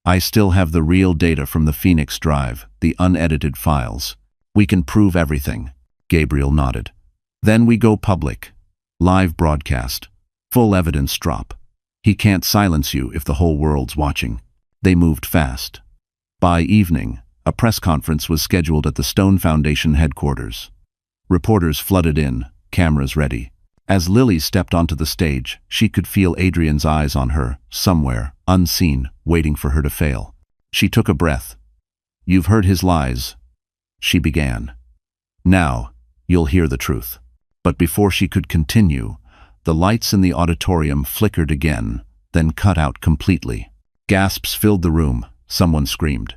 [SPEAKER 1] I still have the real data from the Phoenix drive, the unedited files. We can prove everything." Gabriel nodded. "Then we go public. Live broadcast. Full evidence drop. He can't silence you if the whole world's watching." They moved fast. By evening, a press conference was scheduled at the Stone Foundation headquarters. Reporters flooded in, cameras ready. As Lily stepped onto the stage, she could feel Adrian's eyes on her, somewhere, unseen, waiting for her to fail. She took a breath. "You've heard his lies," she began. "Now, you'll hear the truth." But before she could continue, the lights in the auditorium flickered again, then cut out completely. Gasps filled the room. Someone screamed.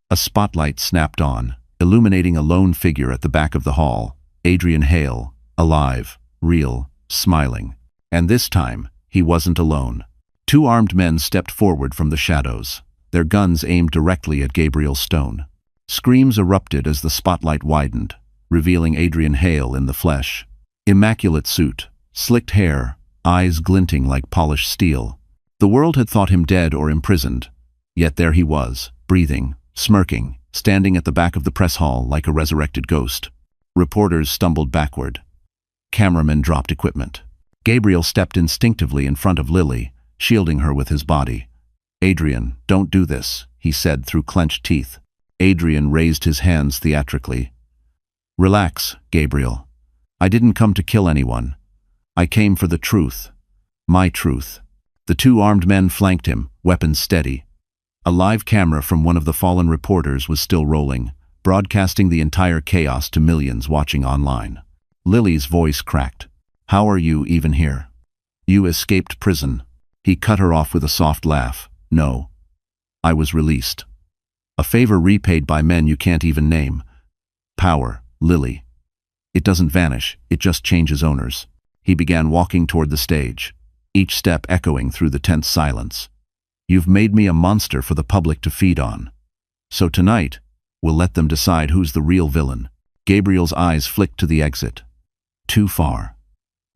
[SPEAKER 1] A spotlight snapped on, illuminating a lone figure at the back of the hall, Adrian Hale, alive, real, smiling. And this time, he wasn't alone. Two armed men stepped forward from the shadows, their guns aimed directly at Gabriel Stone. Screams erupted as the spotlight widened, revealing Adrian Hale in the flesh. Immaculate suit, slicked hair, eyes glinting like polished steel. The world had thought him dead or imprisoned, yet there he was, breathing, smirking, standing at the back of the press hall like a resurrected ghost. Reporters stumbled backward. Cameramen dropped equipment. Gabriel stepped instinctively in front of Lily, shielding her with his body. "Adrian, don't do this," he said through clenched teeth. Adrian raised his hands theatrically. "Relax, Gabriel. I didn't come to kill anyone. I came for the truth. My truth." The two armed men flanked him, weapons steady. A live camera from one of the fallen reporters was still rolling, broadcasting the entire chaos to millions watching online. Lily's voice cracked. "How are you even here? You escaped prison." He cut her off with a soft laugh. "No. I was released. A favor repaid by men you can't even name. Power, Lily. It doesn't vanish, it just changes owners." He began walking toward the stage, each step echoing through the tense silence. "You've made me a monster for the public to feed on. So tonight, we'll let them decide who's the real villain." Gabriel's eyes flicked to the exit. Too far.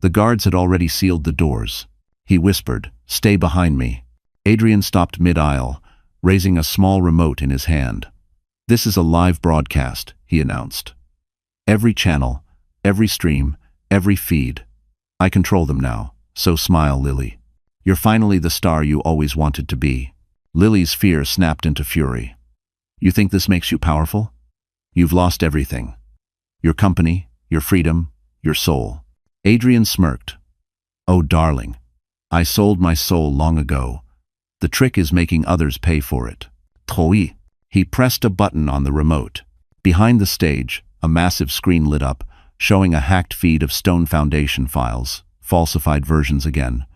[SPEAKER 1] The guards had already sealed the doors. He whispered, "Stay behind me." Adrian stopped mid-aisle, raising a small remote in his hand. "This is a live broadcast," he announced. "Every channel, every stream, every feed. I control them now, so smile, Lily. You're finally the star you always wanted to be." Lily's fear snapped into fury. "You think this makes you powerful? You've lost everything. Your company, your freedom, your soul." Adrian smirked. "Oh, darling. I sold my soul long ago. The trick is making others pay for it." Toi. He pressed a button on the remote. Behind the stage, a massive screen lit up, showing a hacked feed of Stone Foundation files, falsified versions again,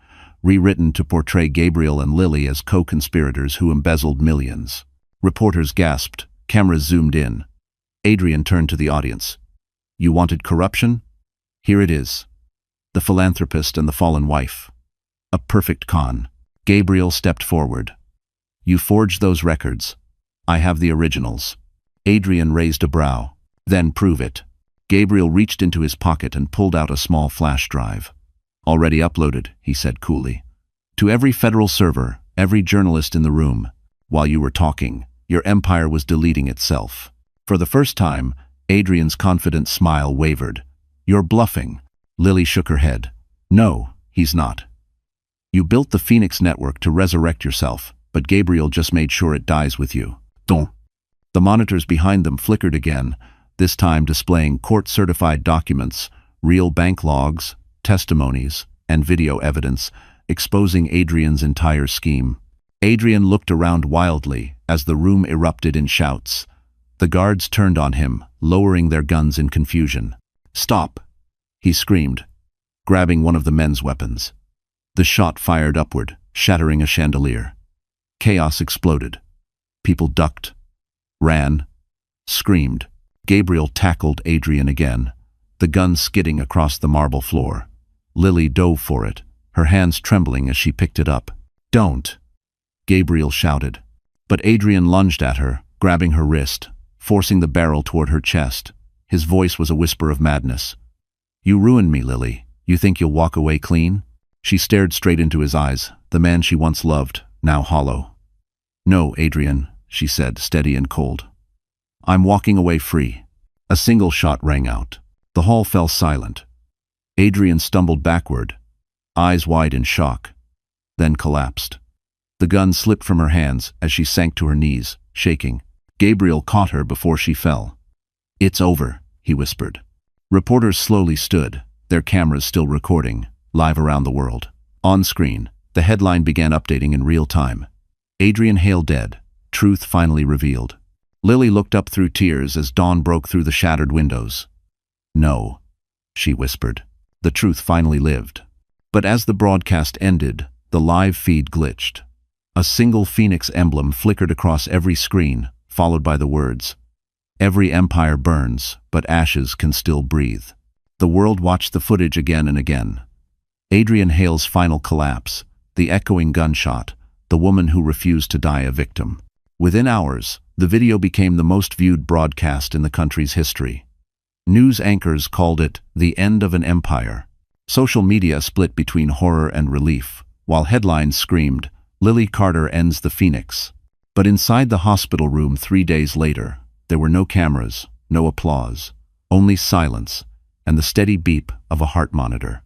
[SPEAKER 1] rewritten to portray Gabriel and Lily as co-conspirators who embezzled millions. Reporters gasped, cameras zoomed in. Adrian turned to the audience. "You wanted corruption? Here it is. The philanthropist and the fallen wife. A perfect con." Gabriel stepped forward. "You forged those records. I have the originals." Adrian raised a brow. "Then prove it." Gabriel reached into his pocket and pulled out a small flash drive. "Already uploaded," he said coolly. "To every federal server, every journalist in the room. While you were talking, your empire was deleting itself." For the first time, Adrian's confident smile wavered. "You're bluffing." Lily shook her head. "No, he's not. You built the Phoenix network to resurrect yourself, but Gabriel just made sure it dies with you. Don't. The monitors behind them flickered again, this time displaying court-certified documents, real bank logs, testimonies, and video evidence, exposing Adrian's entire scheme. Adrian looked around wildly as the room erupted in shouts. The guards turned on him, lowering their guns in confusion. "Stop!" he screamed, grabbing one of the men's weapons. The shot fired upward, shattering a chandelier. Chaos exploded. People ducked, ran, screamed. Gabriel tackled Adrian again, the gun skidding across the marble floor. Lily dove for it, her hands trembling as she picked it up. "Don't!" Gabriel shouted. But Adrian lunged at her, grabbing her wrist, forcing the barrel toward her chest. His voice was a whisper of madness. "You ruined me, Lily. You think you'll walk away clean?" She stared straight into his eyes, the man she once loved, now hollow. "No, Adrian," she said, steady and cold. "I'm walking away free." A single shot rang out. The hall fell silent. Adrian stumbled backward, eyes wide in shock, then collapsed. The gun slipped from her hands as she sank to her knees, shaking. Gabriel caught her before she fell. "It's over," he whispered. Reporters slowly stood, their cameras still recording, live around the world. On screen, the headline began updating in real time. Adrian Hale dead. Truth finally revealed. Lily looked up through tears as dawn broke through the shattered windows. "No," she whispered. The truth finally lived. But as the broadcast ended, the live feed glitched. A single phoenix emblem flickered across every screen, followed by the words, "Every empire burns, but ashes can still breathe." The world watched the footage again and again. Adrian Hale's final collapse, the echoing gunshot, the woman who refused to die a victim. Within hours, the video became the most viewed broadcast in the country's history. News anchors called it the end of an empire. Social media split between horror and relief, while headlines screamed, "Lily Carter ends the Phoenix." But inside the hospital room 3 days later, there were no cameras, no applause, only silence and the steady beep of a heart monitor.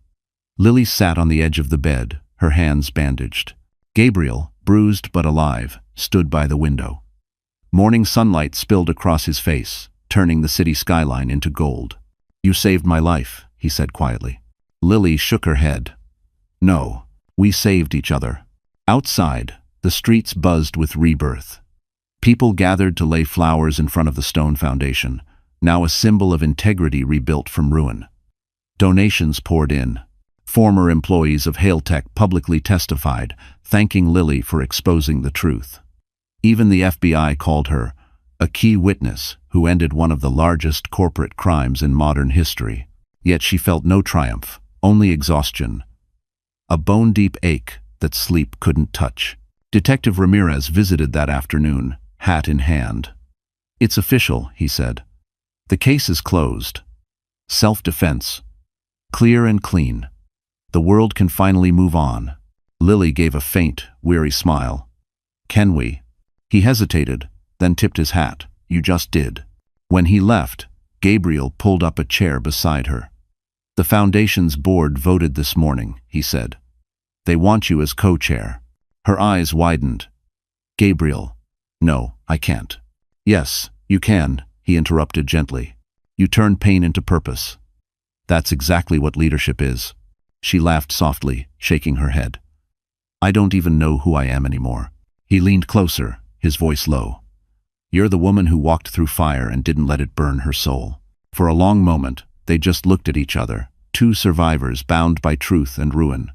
[SPEAKER 1] Lily sat on the edge of the bed, her hands bandaged. Gabriel, bruised but alive, stood by the window. Morning sunlight spilled across his face, turning the city skyline into gold. "You saved my life," he said quietly. Lily shook her head. "No, we saved each other." Outside, the streets buzzed with rebirth. People gathered to lay flowers in front of the stone foundation, now a symbol of integrity rebuilt from ruin. Donations poured in. Former employees of HaleTech publicly testified, thanking Lily for exposing the truth. Even the FBI called her a key witness who ended one of the largest corporate crimes in modern history. Yet she felt no triumph, only exhaustion. A bone-deep ache that sleep couldn't touch. Detective Ramirez visited that afternoon, hat in hand. "It's official," he said. "The case is closed. Self-defense. Clear and clean. The world can finally move on." Lily gave a faint, weary smile. "Can we?" He hesitated, then tipped his hat. "You just did." When he left, Gabriel pulled up a chair beside her. "The Foundation's board voted this morning," he said. "They want you as co-chair." Her eyes widened. "Gabriel, no, I can't." "Yes, you can," he interrupted gently. "You turn pain into purpose. That's exactly what leadership is." She laughed softly, shaking her head. "I don't even know who I am anymore." He leaned closer, his voice low. "You're the woman who walked through fire and didn't let it burn her soul." For a long moment, they just looked at each other, two survivors bound by truth and ruin.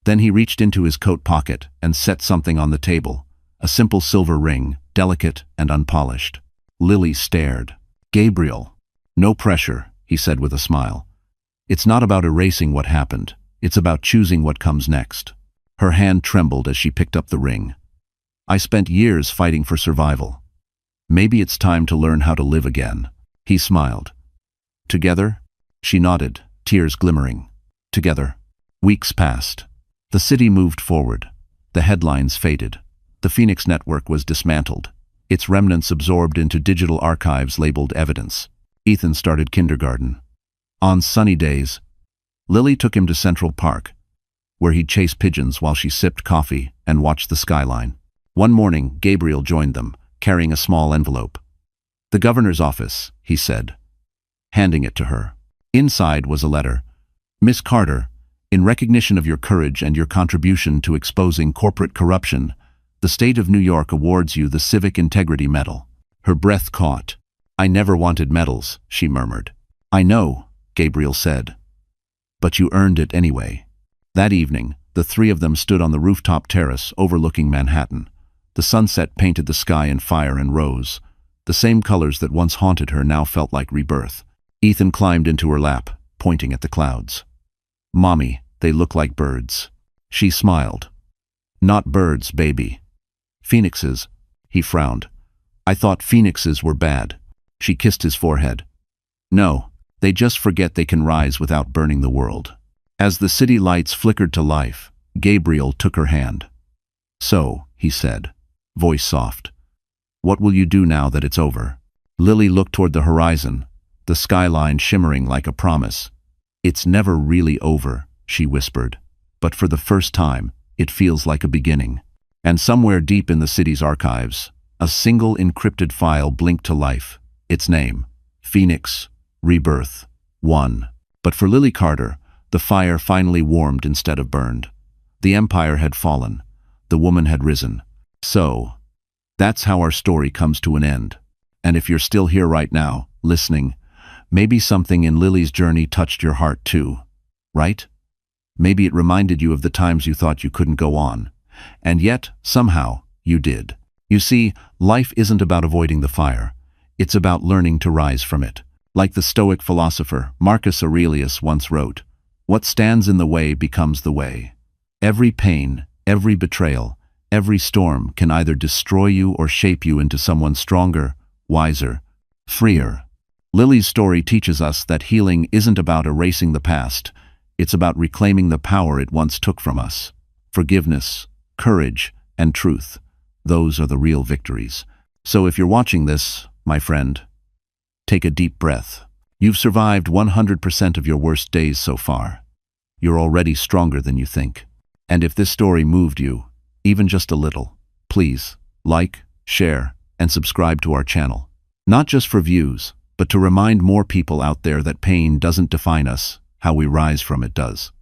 [SPEAKER 1] Then he reached into his coat pocket and set something on the table, a simple silver ring, delicate and unpolished. Lily stared. "Gabriel." "No pressure," he said with a smile. "It's not about erasing what happened. It's about choosing what comes next." Her hand trembled as she picked up the ring. "I spent years fighting for survival. Maybe it's time to learn how to live again." He smiled. "Together?" She nodded, tears glimmering. "Together." Weeks passed. The city moved forward. The headlines faded. The Phoenix network was dismantled, its remnants absorbed into digital archives labeled evidence. Ethan started kindergarten. On sunny days, Lily took him to Central Park, where he'd chase pigeons while she sipped coffee and watched the skyline. One morning, Gabriel joined them, carrying a small envelope. "The governor's office," he said, handing it to her. Inside was a letter. "Miss Carter, in recognition of your courage and your contribution to exposing corporate corruption, the state of New York awards you the Civic Integrity Medal." Her breath caught. "I never wanted medals," she murmured. "I know," Gabriel said. "But you earned it anyway." That evening, the three of them stood on the rooftop terrace overlooking Manhattan. The sunset painted the sky in fire and rose. The same colors that once haunted her now felt like rebirth. Ethan climbed into her lap, pointing at the clouds. "Mommy, they look like birds." She smiled. "Not birds, baby. Phoenixes." He frowned. "I thought phoenixes were bad." She kissed his forehead. "No, they just forget they can rise without burning the world." As the city lights flickered to life, Gabriel took her hand. "So," he said, voice soft, "what will you do now that it's over?" Lily looked toward the horizon, the skyline shimmering like a promise. "It's never really over," she whispered, "but for the first time, it feels like a beginning." And somewhere deep in the city's archives, a single encrypted file blinked to life. Its name, Phoenix, Rebirth, 1. But for Lily Carter, the fire finally warmed instead of burned. The empire had fallen. The woman had risen. So, that's how our story comes to an end. And if you're still here right now, listening, maybe something in Lily's journey touched your heart too, right? Maybe it reminded you of the times you thought you couldn't go on. And yet, somehow, you did. You see, life isn't about avoiding the fire. It's about learning to rise from it. Like the Stoic philosopher Marcus Aurelius once wrote, "What stands in the way becomes the way." Every pain, every betrayal, every storm can either destroy you or shape you into someone stronger, wiser, freer. Lily's story teaches us that healing isn't about erasing the past. It's about reclaiming the power it once took from us. Forgiveness, courage, and truth. Those are the real victories. So if you're watching this, my friend, take a deep breath. You've survived 100% of your worst days so far. You're already stronger than you think. And if this story moved you, even just a little, please like, share, and subscribe to our channel. Not just for views, but to remind more people out there that pain doesn't define us, how we rise from it does.